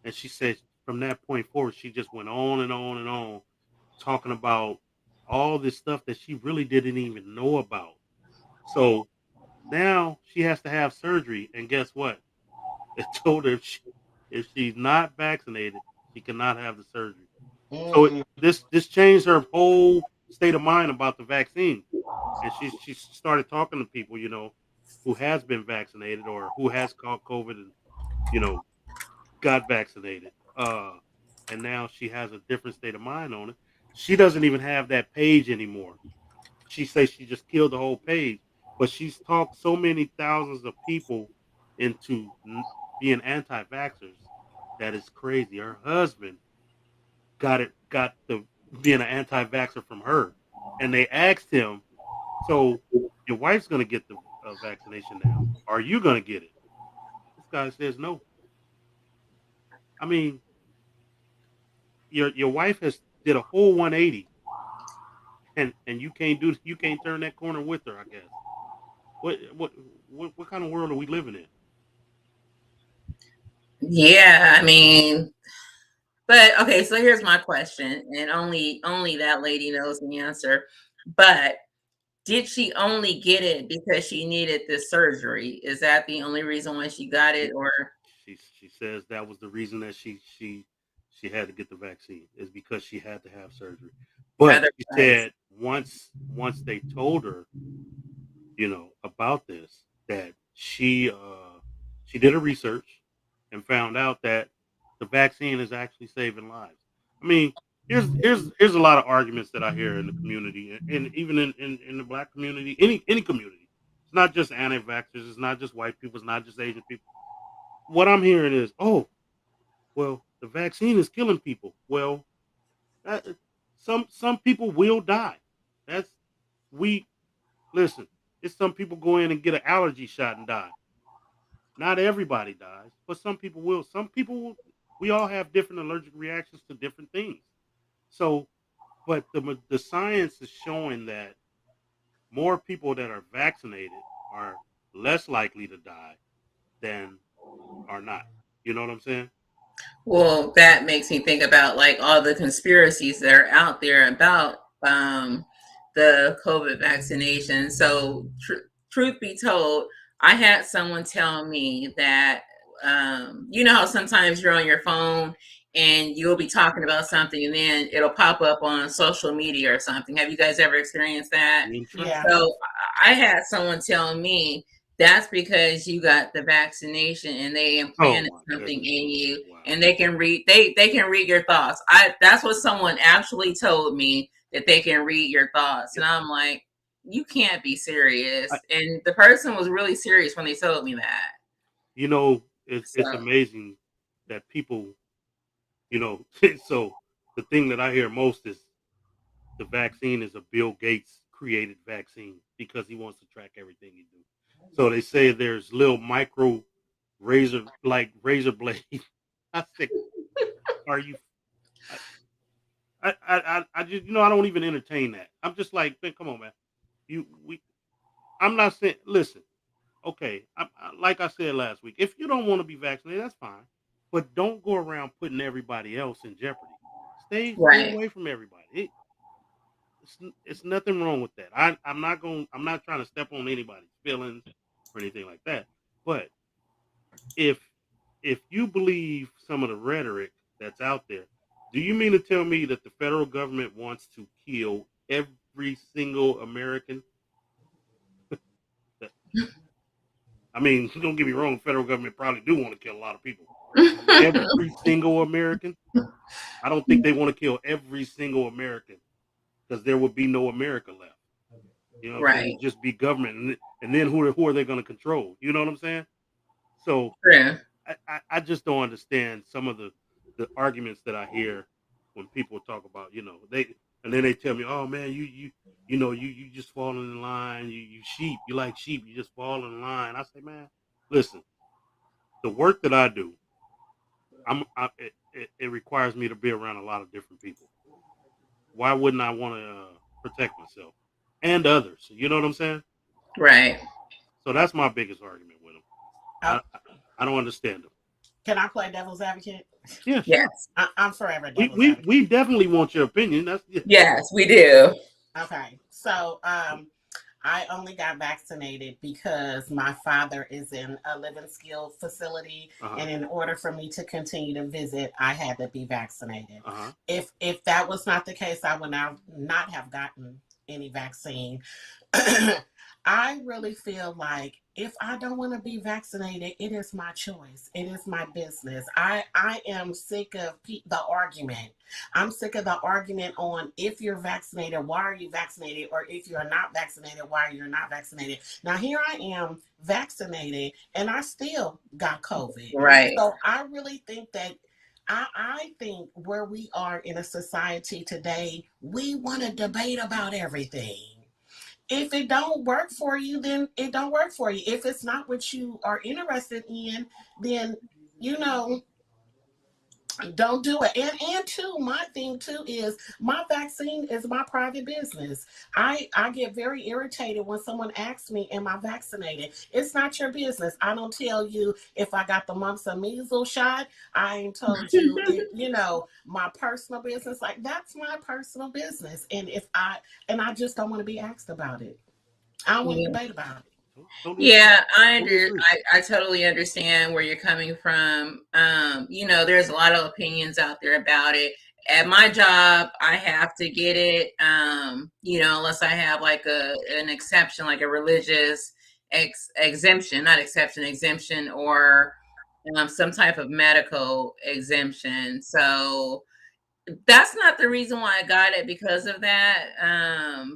and she said from that point forward, she just went on and on and on talking about all this stuff that she really didn't even know about. So now she has to have surgery, and guess what? They told her if she's not vaccinated, she cannot have the surgery. So Mm, this changed her whole. state of mind about the vaccine, and she started talking to people, who has been vaccinated or who has caught COVID and you know got vaccinated. And now she has a different state of mind on it. She doesn't even have that page anymore. She says she just killed the whole page, but she's talked so many thousands of people into being anti-vaxxers that is crazy. Her husband got the being an anti-vaxxer from her, and they asked him, "So your wife's going to get the vaccination now? Are you going to get it?" This guy says no. I mean, your wife has did a whole 180, and you can't turn that corner with her. I guess. What what what kind of world are we living in? Yeah, I mean, but okay, so here's my question, and only that lady knows the answer. But did she only get it because she needed this surgery? Is that the only reason why she got it, or She says that was the reason that she had to get the vaccine is because she had to have surgery. But she otherwise? said once they told her, about this, that she did her research and found out that the vaccine is actually saving lives. I mean, here's a lot of arguments that I hear in the community, and even in the black community, any community. It's not just anti-vaxxers, it's not just white people, it's not just Asian people. What I'm hearing is, oh, well, the vaccine is killing people. Well, that, some people will die. That's we listen. It's some people go in and get an allergy shot and die. Not everybody dies, but some people will. Some people will. We all have different allergic reactions to different things. So, but the science is showing that more people that are vaccinated are less likely to die than are not. You know what I'm saying? Well, that makes me think about like all the conspiracies that are out there about the COVID vaccination. So, truth be told, I had someone tell me that you know how sometimes you're on your phone and you'll be talking about something and then it'll pop up on social media or something. Have you guys ever experienced that? Being tracked. Yeah. So, I had someone tell me that's because you got the vaccination and they Oh implanted my something goodness. in you Wow. and they can read they can read your thoughts. That's what someone actually told me, that they can read your thoughts. And I'm like, you can't be serious. I, And the person was really serious when they told me that. it's So amazing that people, so the thing that I hear most is the vaccine is a Bill Gates created vaccine because he wants to track everything you do. So they say there's little micro razor blade. I said, are you? I just I don't even entertain that. I'm just like, man, come on, man. You we I'm not saying. Listen, okay. Like I said last week, if you don't want to be vaccinated, that's fine, but don't go around putting everybody else in jeopardy. Stay right. away from everybody. It's nothing wrong with that. I'm not trying to step on anybody's feelings or anything like that. But if if you believe some of the rhetoric that's out there, do you mean to tell me that the federal government wants to kill every single American? I mean, don't get me wrong, the federal government probably do want to kill a lot of people. Every single American? I don't think they want to kill every single American because there would be no America left. You know what I'm saying? Right. It'd just be government, and then who are they going to control? You know what I'm saying? So True. I just don't understand some of the arguments that I hear when people talk about they and then they tell me, oh man, you just falling in line, you sheep, you like sheep, you just fall in line. I say, man, listen, the work that I do, it requires me to be around a lot of different people. Why wouldn't I want to protect myself and others? You know what I'm saying? Right. So that's my biggest argument with them. Oh, I don't understand them. can I play devil's advocate? Yeah, sure. Yes. I'm forever We devil's we advocate. we definitely want your opinion. That's yeah. Yes, we do. Okay. So I only got vaccinated because my father is in a living skill facility, Uh-huh. and in order for me to continue to visit, I had to be vaccinated. Uh-huh. If that was not the case, I would not have gotten any vaccine. I really feel like if I don't want to be vaccinated, it is my choice. It is my business. I am sick of the argument. I'm sick of the argument on if you're vaccinated, why are you vaccinated? Or if you're not vaccinated, why are you not vaccinated? Now, here I am vaccinated and I still got COVID. Right. So I really think that I think where we are in a society today, we want to debate about everything. If it don't work for you, then it don't work for you. If it's not what you are interested in, then you know don't do it. And two, my thing too is my vaccine is my private business. I get very irritated when someone asks me, am I vaccinated? It's not your business. I don't tell you if I got the mumps and measles shot. I ain't told you if, my personal business. Like, that's my personal business. And I just don't want to be asked about it. I don't want to Yeah. debate about it. Totally agree. Yeah, Totally agree. I totally understand where you're coming from. There's a lot of opinions out there about it. At my job, I have to get it, unless I have like an exception, like a religious exemption, not exception, exemption, or some type of medical exemption. So that's not the reason why I got it because of that.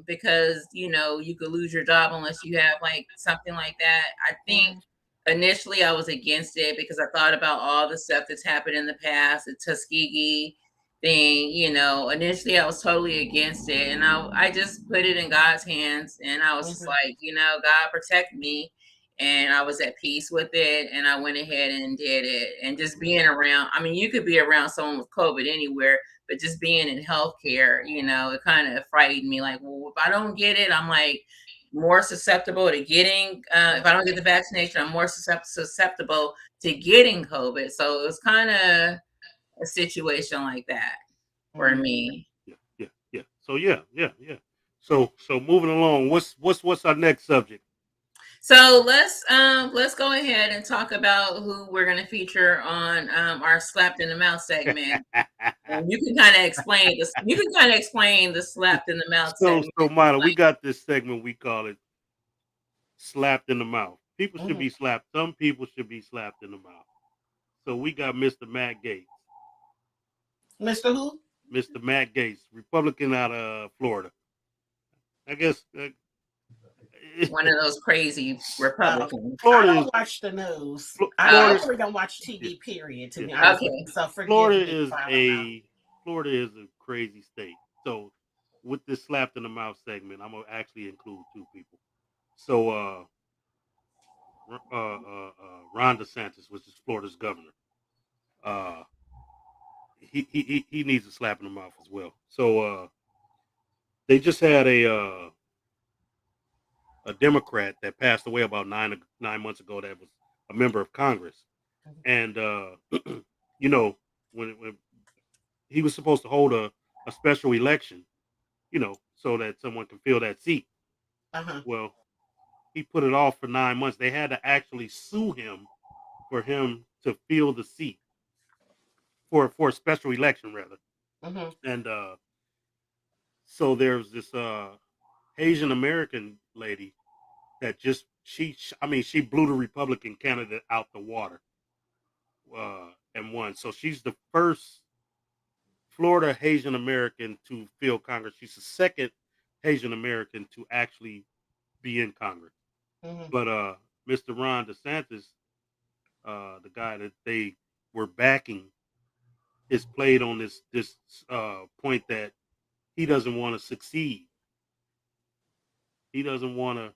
Because you could lose your job unless you have like something like that. I think Mhm. initially I was against it because I thought about all the stuff that's happened in the past, the Tuskegee thing. Initially I was totally against it, and I just put it in God's hands, and I was just Mhm. like, God protect me. And I was at peace with it, and I went ahead and did it. And just being around, I mean, you could be around someone with COVID anywhere, but just being in healthcare, it kind of frightened me. Like, well, if I don't get it, I'm like more susceptible to getting. If I don't get the vaccination, I'm more susceptible to getting COVID. So it was kind of a situation like that for Mhm. me. Yeah, yeah, yeah. So yeah. So moving along, what's our next subject? So let's go ahead and talk about who we're going to feature on our slapped in the mouth segment. And you can kind of explain this. You can kind of explain the slapped in the mouth so segment. so Myla, we got this segment we call it slapped in the mouth. People should Mhm. be slapped. Some people should be slapped in the mouth. So we got Mr. Matt Gates. Mr. Who? Mr. Matt Gates, Republican out of Florida. I guess One of those crazy Republicans. I Florida is don't watch the news. I Florida. really don't watch Yeah, TV, period, to yeah. be honest with you. Okay. So forgive Florida me if is I don't know. a Florida is a crazy state. So with this slapped in the mouth segment, I'm gonna actually include two people. So Ron DeSantis, which is Florida's governor, uh, he needs a slap in the mouth as well. So they just had a Democrat that passed away about 9 months ago that was a member of Congress, and you know when he was supposed to hold a special election, so that someone can fill that seat. Uh-huh. Well, he put it off for 9 months. They had to actually sue him for him to fill the seat for a special election rather. Mm-hmm. And so there's this Asian American lady that just she blew the Republican candidate out the water and won. So she's the first Florida Asian American to fill Congress. She's the second Asian American to actually be in Congress. Mm-hmm. But Mr. Ron DeSantis, the guy that they were backing, is played on this point that he doesn't want to succeed. He doesn't want to,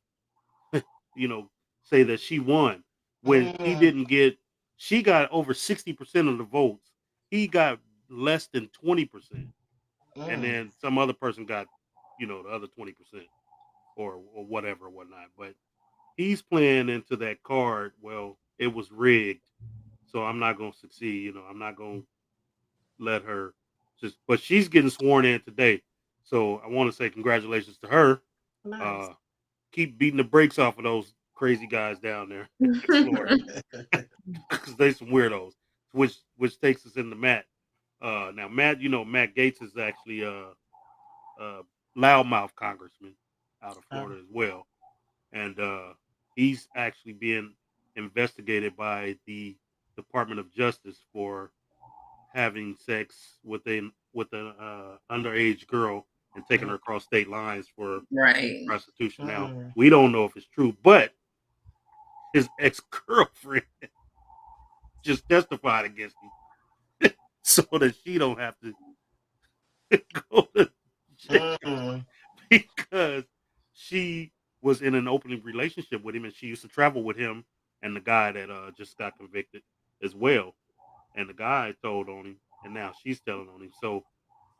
say that she won when he Mm-hmm. didn't get. She got over 60% of the votes. He got less than 20%, and Mm-hmm. then some other person got, the other 20% or whatever or whatnot. But he's playing into that card. Well, it was rigged, so I'm not going to succeed. I'm not going to let her just. But she's getting sworn in today, so I want to say congratulations to her. Nice. Uh, keep beating the brakes off of those crazy guys down there in Florida because they some weirdos. Which takes us into Matt. Now Matt, Matt Gaetz is actually a loudmouth congressman out of Oh. Florida as well, and he's actually being investigated by the Department of Justice for having sex with an underage girl and taking her across state lines for Right. prostitution. Now we don't know if it's true, but his ex girlfriend just testified against him so that she don't have to go to jail because she was in an open relationship with him and she used to travel with him and the guy that just got convicted as well. And the guy told on him, and now she's telling on him. So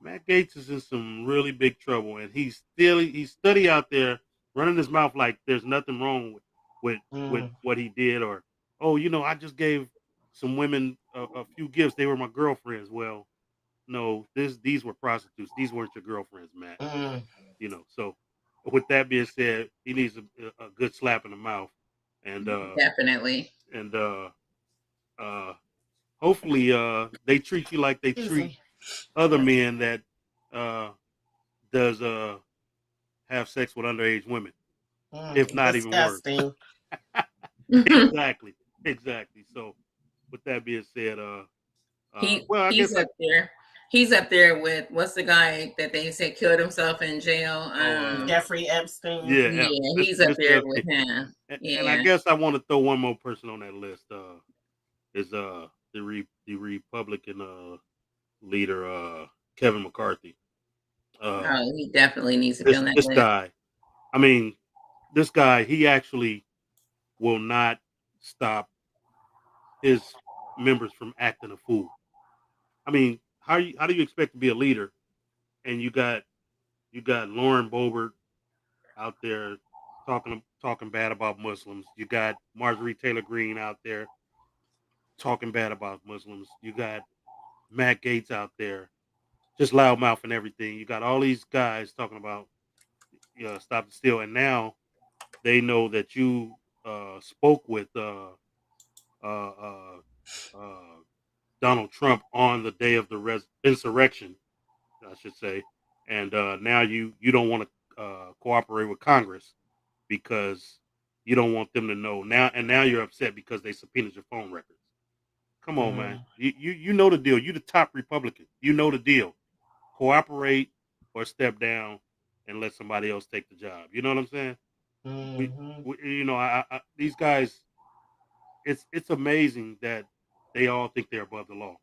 Matt Gaetz is in some really big trouble, and he's steady out there running his mouth like there's nothing wrong with what he did, or I just gave some women a few gifts. They were my girlfriends. Well, no, these were prostitutes. These weren't your girlfriends, Matt. So with that being said, he needs a good slap in the mouth, and Definitely. hopefully they treat you like they treat other men that uh, does have sex with underage women, if not even worse. Disgusting. Exactly. So with that being said, he's up there. He's up there with what's the guy that they said killed himself in jail? Jeffrey Epstein. Yeah, he's up there with him. And I guess I want to throw one more person on that list. Is the Republican leader Kevin McCarthy. He definitely needs to be on that list. This guy, I mean, this guy, he actually will not stop his members from acting a fool. I mean, how do you expect to be a leader and you got Lauren Boebert out there talking bad about Muslims. You got Marjorie Taylor Greene out there talking bad about Muslims. You got Matt Gaetz out there just loudmouth and everything. You got all these guys talking about stop the steal, and now they know that you spoke with uh, uh, uh, Donald Trump on the day of the insurrection, I should say, and now you don't want to cooperate with Congress because you don't want them to know now you're upset because they subpoenaed your phone records. Come on, man. You know the deal. You the top Republican. You know the deal. Cooperate or step down and let somebody else take the job. You know what I'm saying? These guys. It's amazing that they all think they're above the law.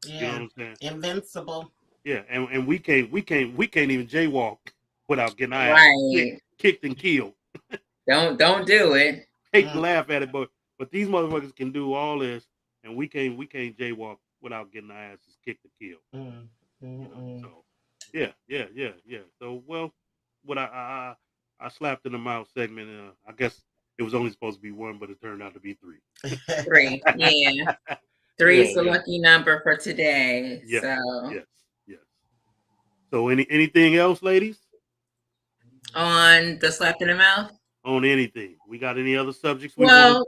Yeah. You know what I'm saying? Invincible. Yeah, and we can't even jaywalk without getting our ass kicked and killed. Don't do it. Hate to laugh at it, but these motherfuckers can do all this, and we can't jaywalk without getting our asses kicked and killed. So yeah. So what I slapped in the mouth segment. I guess it was only supposed to be one, but it turned out to be three. Three, yeah. Three is the lucky number for today. Yes, so yes. So anything else, ladies? On the slap in the mouth? On anything. We got any other subjects?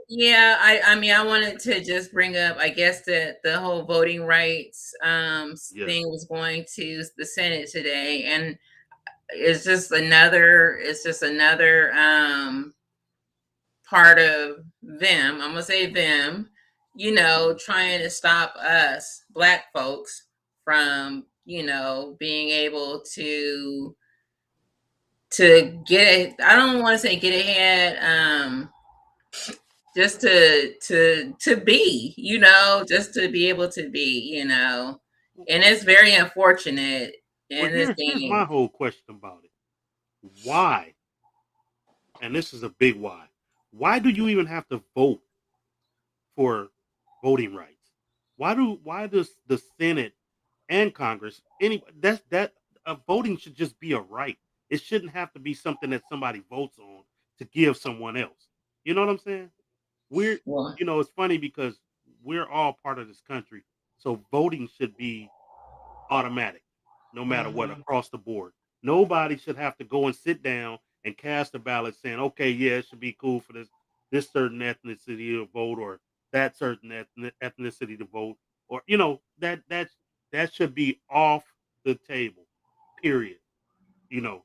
Yeah, I mean, I wanted to just bring up, I guess, that the whole voting rights thing was going to the Senate today, and it's just another part of them. I'm gonna say them, trying to stop us Black folks from, being able to get, I don't want to say get ahead, just to be, just to be able to be, and it's very unfortunate. And here's my whole question about it. Why? And this is a big why. Why do you even have to vote for voting rights? Why does the Senate and Congress voting should just be a right? It shouldn't have to be something that somebody votes on to give someone else. You know what I'm saying? It's funny because we're all part of this country, so voting should be automatic, no matter what, across the board. Nobody should have to go and sit down and cast a ballot saying, okay, yeah, it should be cool for this certain ethnicity to vote, or that certain ethnicity to vote, or that should be off the table. Period.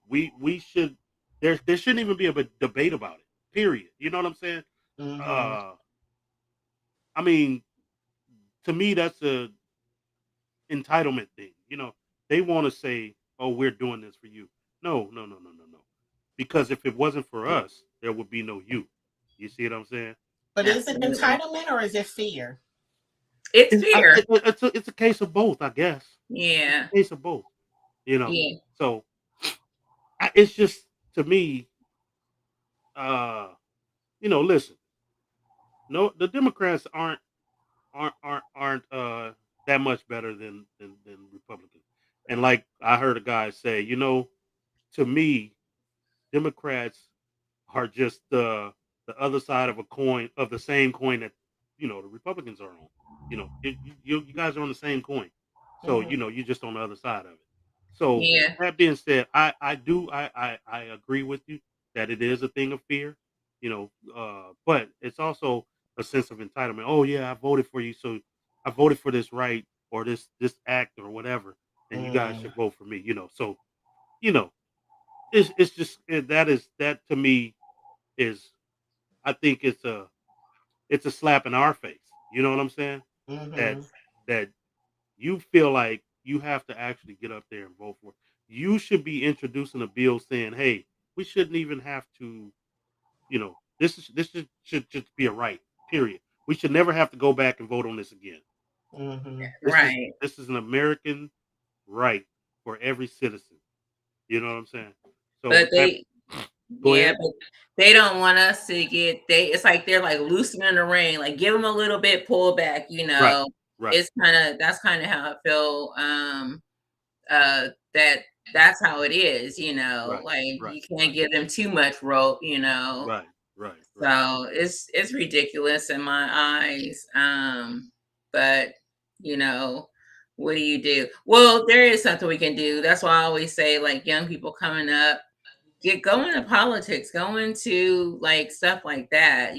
We should there shouldn't even be a debate about it. Period. You know what I'm saying? Mm-hmm. Uh, I mean, to me, that's a entitlement thing. They want to say, "Oh, we're doing this for you." No, no, no, no, no, no. Because if it wasn't for us, there would be no you. You see what I'm saying? But is it Absolutely. entitlement or is it fear? It's fear. It's a case of both, I guess. It's Yeah. a case of both. You know. Yeah. So it's just to me, uh, listen. No, the Democrats aren't that much better than Republicans. And like I heard a guy say, to me, Democrats are just the other side of a coin of the same coin that the Republicans are on. You guys are on the same coin, so Mm-hmm. you're just on the other side of it. So Yeah. that being said, I agree with you that it is a thing of fear, but it's also a sense of entitlement. Oh yeah, I voted for you, so I voted for this right or this act or whatever, and you guys Mm-hmm. should vote for me. So you know it's just that to me is I think it's a slap in our face. You know what I'm saying? That Mm-hmm. that you feel like you have to actually get up there and vote for. You should be introducing a bill saying, "Hey, we shouldn't even have to. This should just be a right. Period. We should never have to go back and vote on this again. Mm-hmm. This is Right. this is an American right for every citizen. You know what I'm saying? So But with that, go yeah, ahead. but they don't want us to it's like they're like loosening the rein, like give them a little bit pull back, Right, right, that's kind of how I feel. That that's how it is, right, like right, you can't right, give them too much rope. right, right, right. So it's ridiculous in my eyes. But you know, what do you do? Well, there is something we can do. That's why I always say, like young people coming up, get going to politics, go into like stuff like that,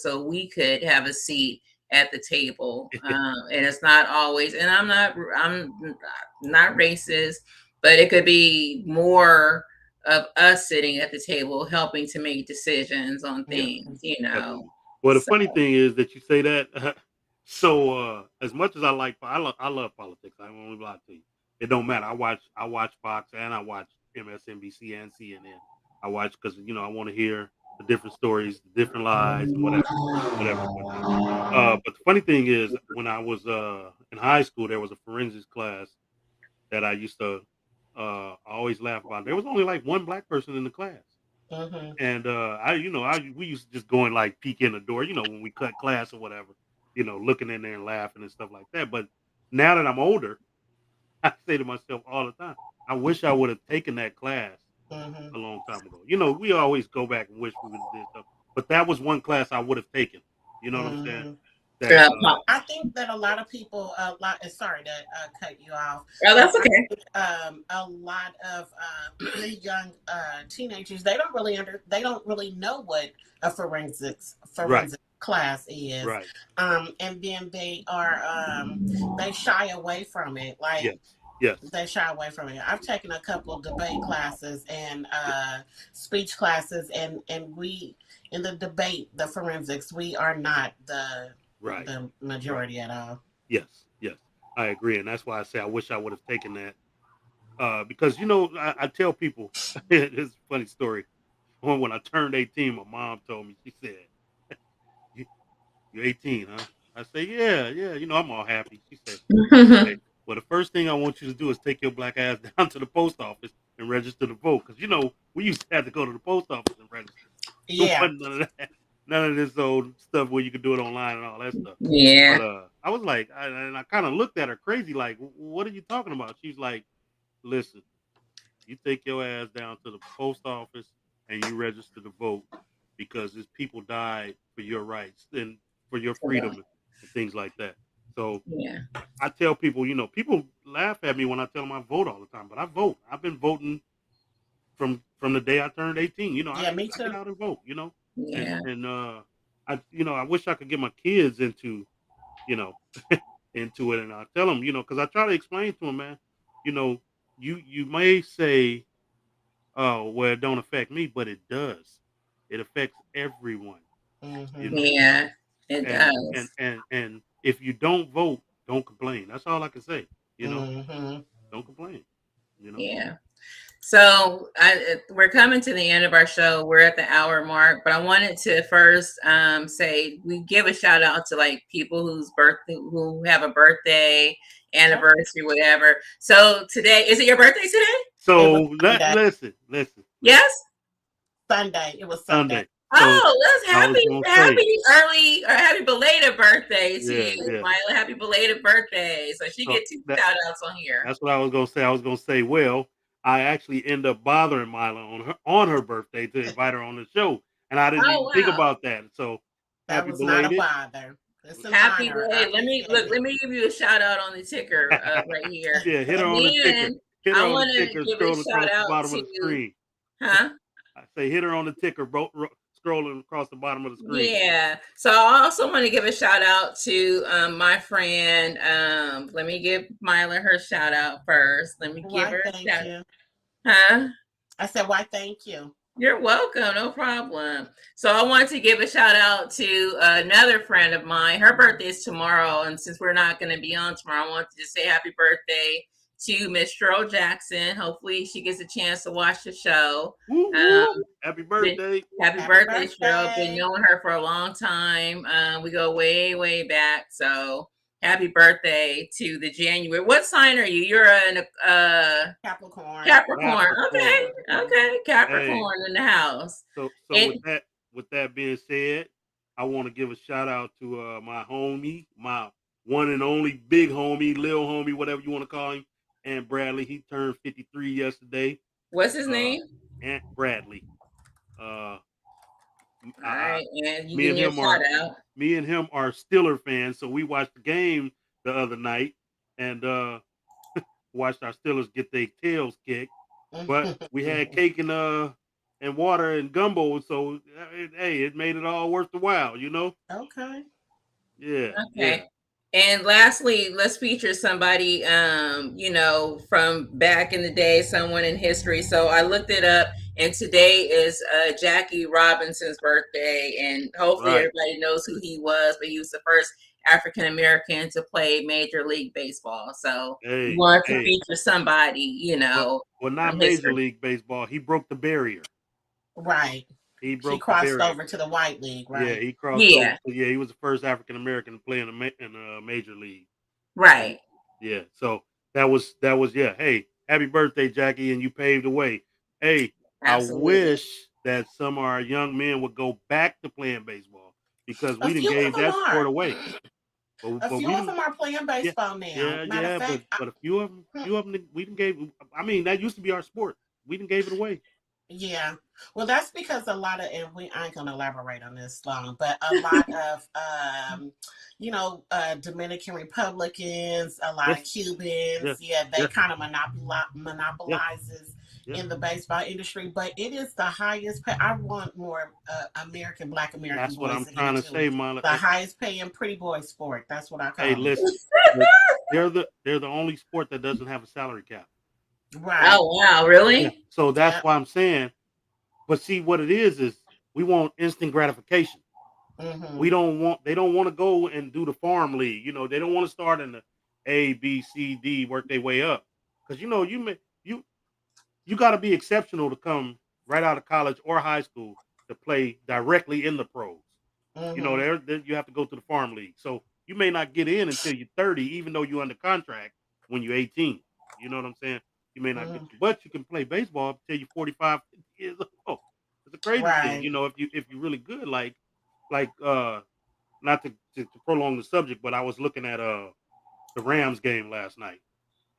so we could have a seat at the table. And it's not always, and I'm not racist, but it could be more of us sitting at the table helping to make decisions on Yeah, things. absolutely. Well, the So funny thing is that you say that. So, as much as I love politics. I won't lie to you. It don't matter. I watch Fox and I watch MSNBC and CNN. I watch because I want to hear the different stories, the different lies, and whatever. But the funny thing is, when I was in high school, there was a forensics class that I used to always laugh about. There was only like one black person in the class. Mm-hmm. And we used to just go and like peek in the door, when we cut class or whatever, looking in there and laughing and stuff like that. But now that I'm older, I say to myself all the time, I wish I would have taken that class Mm-hmm. a long time ago. We always go back and wish we would have did stuff, but that was one class I would have taken. You know what I'm saying? Mm-hmm. That I think that a lot of people, sorry to cut you off, oh, but that's I okay. think a lot of young teenagers, they don't really know what a right, forensic class is, right, and then they shy away from it. Like yes, yes, they shy away from it. I've taken a couple debate classes and yeah, speech classes, and we in the debate, the forensics, we are not right, the right, majority at all. yes, yes. I agree, and that's why I say I wish I would have taken that. Because I tell people it's a funny story. When I turned 18, my mom told me, she said, "You you're 18, huh?" I say, "Yeah, yeah." I'm all happy. She said, "Okay, well, the first thing I want you to do is take your black ass down to the post office and register to vote, because we used to have to go to the post office and register. There Yeah. wasn't none of this old stuff where you could do it online and all that stuff." Yeah. But I was like, and I kind of looked at her crazy, like, "What are you talking about?" She's like, "Listen. You take your ass down to the post office and you register to vote, because there's people died for your rights and for your freedom and things like that." So Yeah. I tell people, people laugh at me when I tell them I vote all the time, but I vote. I've been voting from the day I turned 18. You know, Yeah, I me get too. out and vote. You know, Yeah. and I wish I could get my kids into you know into it, and I tell them because I try to explain to them, man. You know, you may say, oh, well, it don't affect me, but it does. It affects everyone. You Mm-hmm. know, Yeah, it and does. if you don't vote, don't complain. That's all I can say. You know, Mm-hmm. don't complain. You know. Yeah. So we're coming to the end of our show. We're at the hour mark, but I wanted to first say we give a shout out to like people who have a birthday, Oh, anniversary, whatever. So today, is it your birthday today? it was So Sunday. listen. Yes. Sunday. It was Sunday. Sunday. So Oh, let's I was gonna say, happy early or happy belated birthday to yeah, you, yeah. Myla. Happy belated birthday. So she So gets two shout outs on here. that's what I was gonna say. I was gonna say, well, I actually end up bothering Mila on her birthday to invite her on the show, and I didn't Oh even think wow. about that. So That happy was not a belated. bother. It's an Happy honor. I day. appreciate it. Let me give you a shout out on the ticker right here. Yeah, hit her And on the ticker. then Hit her I on the want to ticker. give a Scroll shout across the out bottom of to, the screen. huh? I say hit her on the ticker, scrolling across the bottom of the screen. Yeah. So I also want to give a shout out to my friend. Let me give Myla her shout out first. Let me give Why, her a thank shout. you. Huh? I said, why, thank you. You're welcome. No problem. So I want to give a shout out to another friend of mine. Her birthday is tomorrow. And since we're not going to be on tomorrow, I want to just say happy birthday to Miss Cheryl Jackson. Hopefully she gets a chance to watch the show. Woo woo! Um, Happy birthday! Happy Happy birthday, Cheryl. Been birthday. knowing her for a long time. We go way, way back. So happy birthday to the January. What sign are you? You're an Capricorn. Capricorn. Okay. Capricorn. Okay. Hey, Capricorn in the house. so And with that being said, I want to give a shout out to my homie, my one and only big homie, Lil homie, whatever you want to call him, and Bradley. He turned 53 yesterday. what's his Uh, name? Aunt Bradley. Uh, All right. And you me give and me a him shout out. are Steeler fans, so we watched the game the other night and watched our Steelers get their tails kicked. But we had cake and water and gumbo, so it made it all worth the while, you know. Okay. Yeah, yeah, Okay. And lastly, let's feature somebody, from back in the day, someone in history. So I looked it up, and today is Jackie Robinson's birthday, and hopefully right. everybody knows who he was. But he was the first African American to play Major League Baseball. So we Hey, want to hey. feature somebody, Well, not from Major history. League Baseball. He broke the barrier. Right. He She broke the crossed barrier. over to the White League, Yeah, right? he crossed over. Yeah, Yeah, he was the first African American to play in a major league. And right. yeah, so that was yeah. Hey, happy birthday, Jackie, and you paved the way. Hey, I Absolutely. wish that some of our young men would go back to playing baseball because A we didn't few of gave them that sport are. away. A But few we of didn't. them are playing Yeah, baseball now. yeah, Matter of yeah. fact, But a few of them, we didn't gave. I mean, that used to be our sport. We didn't gave it away. yeah. Well, that's because a lot of, and I ain't gonna elaborate on this long, but a lot of, Dominican Republicans, a lot of Yes, yes, Cubans, yeah, they yes, kind of yes, monopolizes yes. in the baseball industry. But it is the highest pay. I want more Black American That's what boys I'm to get trying to into it. say, Mila. The highest paying pretty boy sport. That's what I Hey, call it. listen, they're they're the only sport that doesn't have a salary cap. Right. Oh wow, Yeah, really? so that's Yep. why I'm saying. But see, what it is we want instant gratification. We Mm-hmm. don't want they don't want to go and do the farm league. They don't want to start in the A, B, C, D, work their way up. Because you got to be exceptional to come right out of college or high school to play directly in the pros. Mm-hmm. There you have to go to the farm league. So you may not get in until you're 30, even though you're under contract when you're 18. You know what I'm saying? You may not get, Mm-hmm. but you can play baseball until you're 45, 50 years old. It's a crazy thing, Right. if you're really good, like not to prolong the subject, but I was looking at the Rams game last night,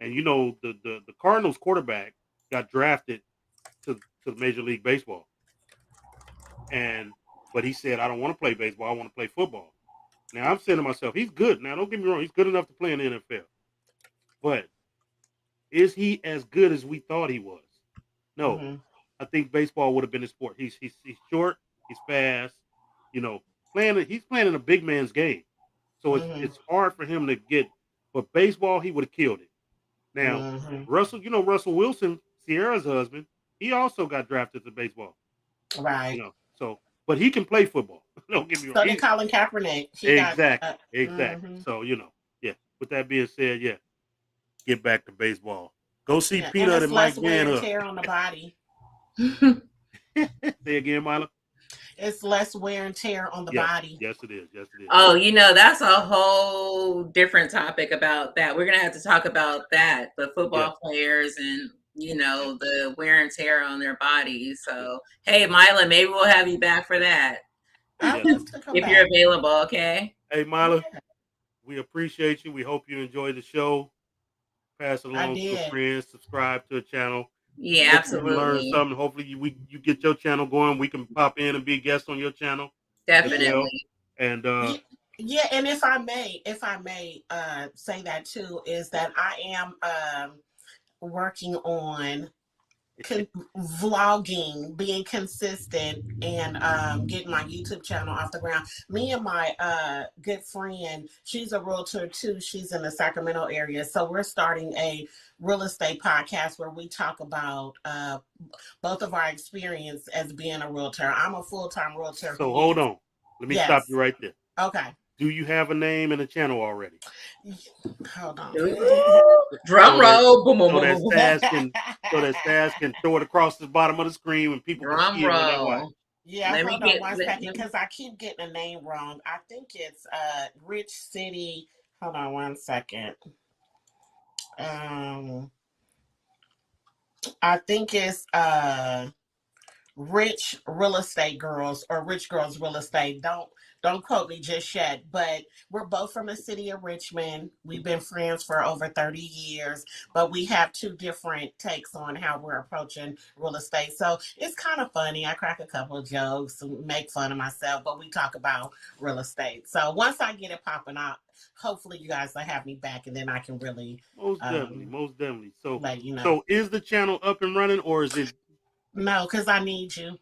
and the Cardinals quarterback got drafted to Major League Baseball, and but he said, I don't want to play baseball, I want to play football. Now I'm saying to myself, he's good. Now don't get me wrong, he's good enough to play in the NFL, but is he as good as we thought he was? No. Mm-hmm. I think baseball would have been his sport. He's short, he's fast, you know, he's playing in a big man's game. So Mm-hmm. it's hard for him to get, but baseball, he would have killed it. Now, Mm-hmm. Russell Wilson, Sierra's husband, he also got drafted to baseball, Right. so, but he can play football. Don't get me wrong. So did Colin Kaepernick. He got. Exactly. Mm-hmm. So, yeah. With that being said, yeah, get back to baseball. Go see Yeah, and Peanut it's and Mike less wear Van and up. tear on the body. Say again, Myla. It's less wear and tear on the body. Yes, it is. Yes, it is. Oh, that's a whole different topic about that. We're gonna have to talk about that, the football players and the wear and tear on their bodies. So, hey, Myla, maybe we'll have you back for that. I would love to come if back. you're available, okay? Hey, Myla, we appreciate you. We hope you enjoyed the show. Pass it along to your friends. Subscribe to the channel. Yeah, hopefully absolutely. You learn something. Hopefully you get your channel going. We can pop in and be a guest on your channel. Definitely. And yeah, and if I may say that too, is that I am working on vlogging, being consistent, and getting my YouTube channel off the ground. Me and my good friend, she's a realtor too. She's in the Sacramento area, so we're starting a real estate podcast where we talk about both of our experience as being a realtor. I'm a full-time realtor. So hold on, let me stop you right there. Okay. Do you have a name and a channel already? Hold on. Drum roll. So that Saz can throw it across the bottom of the screen when people can see it when they watch. Yeah, hold on one second, because I keep getting the name wrong. I think it's Rich City. Hold on one second. I think it's Rich Real Estate Girls or Rich Girls Real Estate. Don't quote me just yet, but we're both from the city of Richmond. We've been friends for over 30 years, but we have two different takes on how we're approaching real estate. So it's kind of funny. I crack a couple of jokes and make fun of myself, but we talk about real estate. So once I get it popping out, hopefully you guys will have me back, and then I can really most definitely. So let you know. So is the channel up and running, or is it? No, because I need you.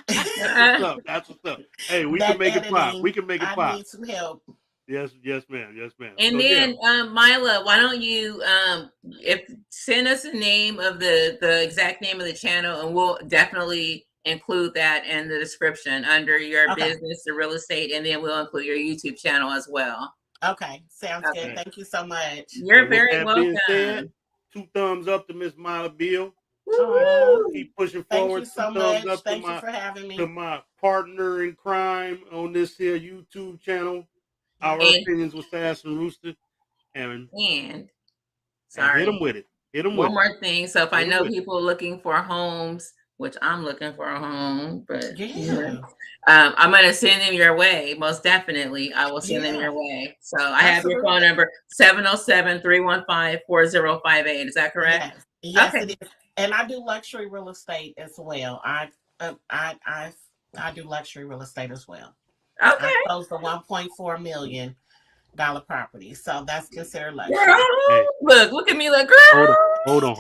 That's what's up. Hey, we can make it pop. We can make it pop. I need some help. Yes, ma'am. And so, then, Myla, why don't you send us the name of the exact name of the channel, and we'll definitely include that in the description under your business, the real estate, and then we'll include your YouTube channel as well. Okay, sounds good. Thank you so much. You're very welcome. Said, 2 thumbs up to Miss Myla Beal. Keep pushing forward. Thank you so much. Thank you for having me. To my partner in crime on this here YouTube channel, Our Opinions with Sass and Rooster. And sorry, hit them with it. One more thing. So if I know people looking for homes, which I'm looking for a home, but I'm going to send them your way. Most definitely. I will send them your way. So I have your phone number, 707-315-4058. Is that correct? Yes, it is. And I do luxury real estate as well. I do luxury real estate as well. Okay. I closed the $1.4 million property, so that's considered luxury. Hey. Look at me, like girl. Hold on.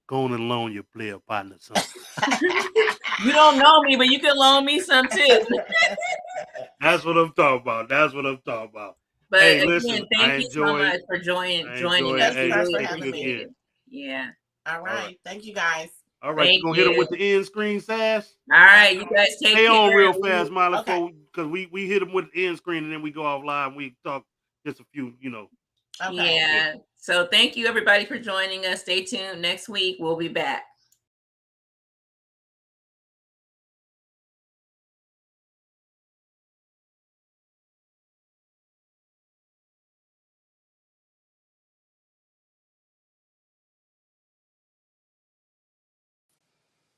Go on and loan your player partner some. You don't know me, but you can loan me some too. That's what I'm talking about. But hey, again, listen, thank you so much for joining us. Hey, really appreciate it. Yeah. All right. Thank you, guys. All right, you gonna hit them with the end screen, Sass? All right, you guys take care. Stay on real fast, Myla, because we hit them with the end screen and then we go off live and we talk just a few, Yeah. So thank you everybody for joining us. Stay tuned. Next week we'll be back.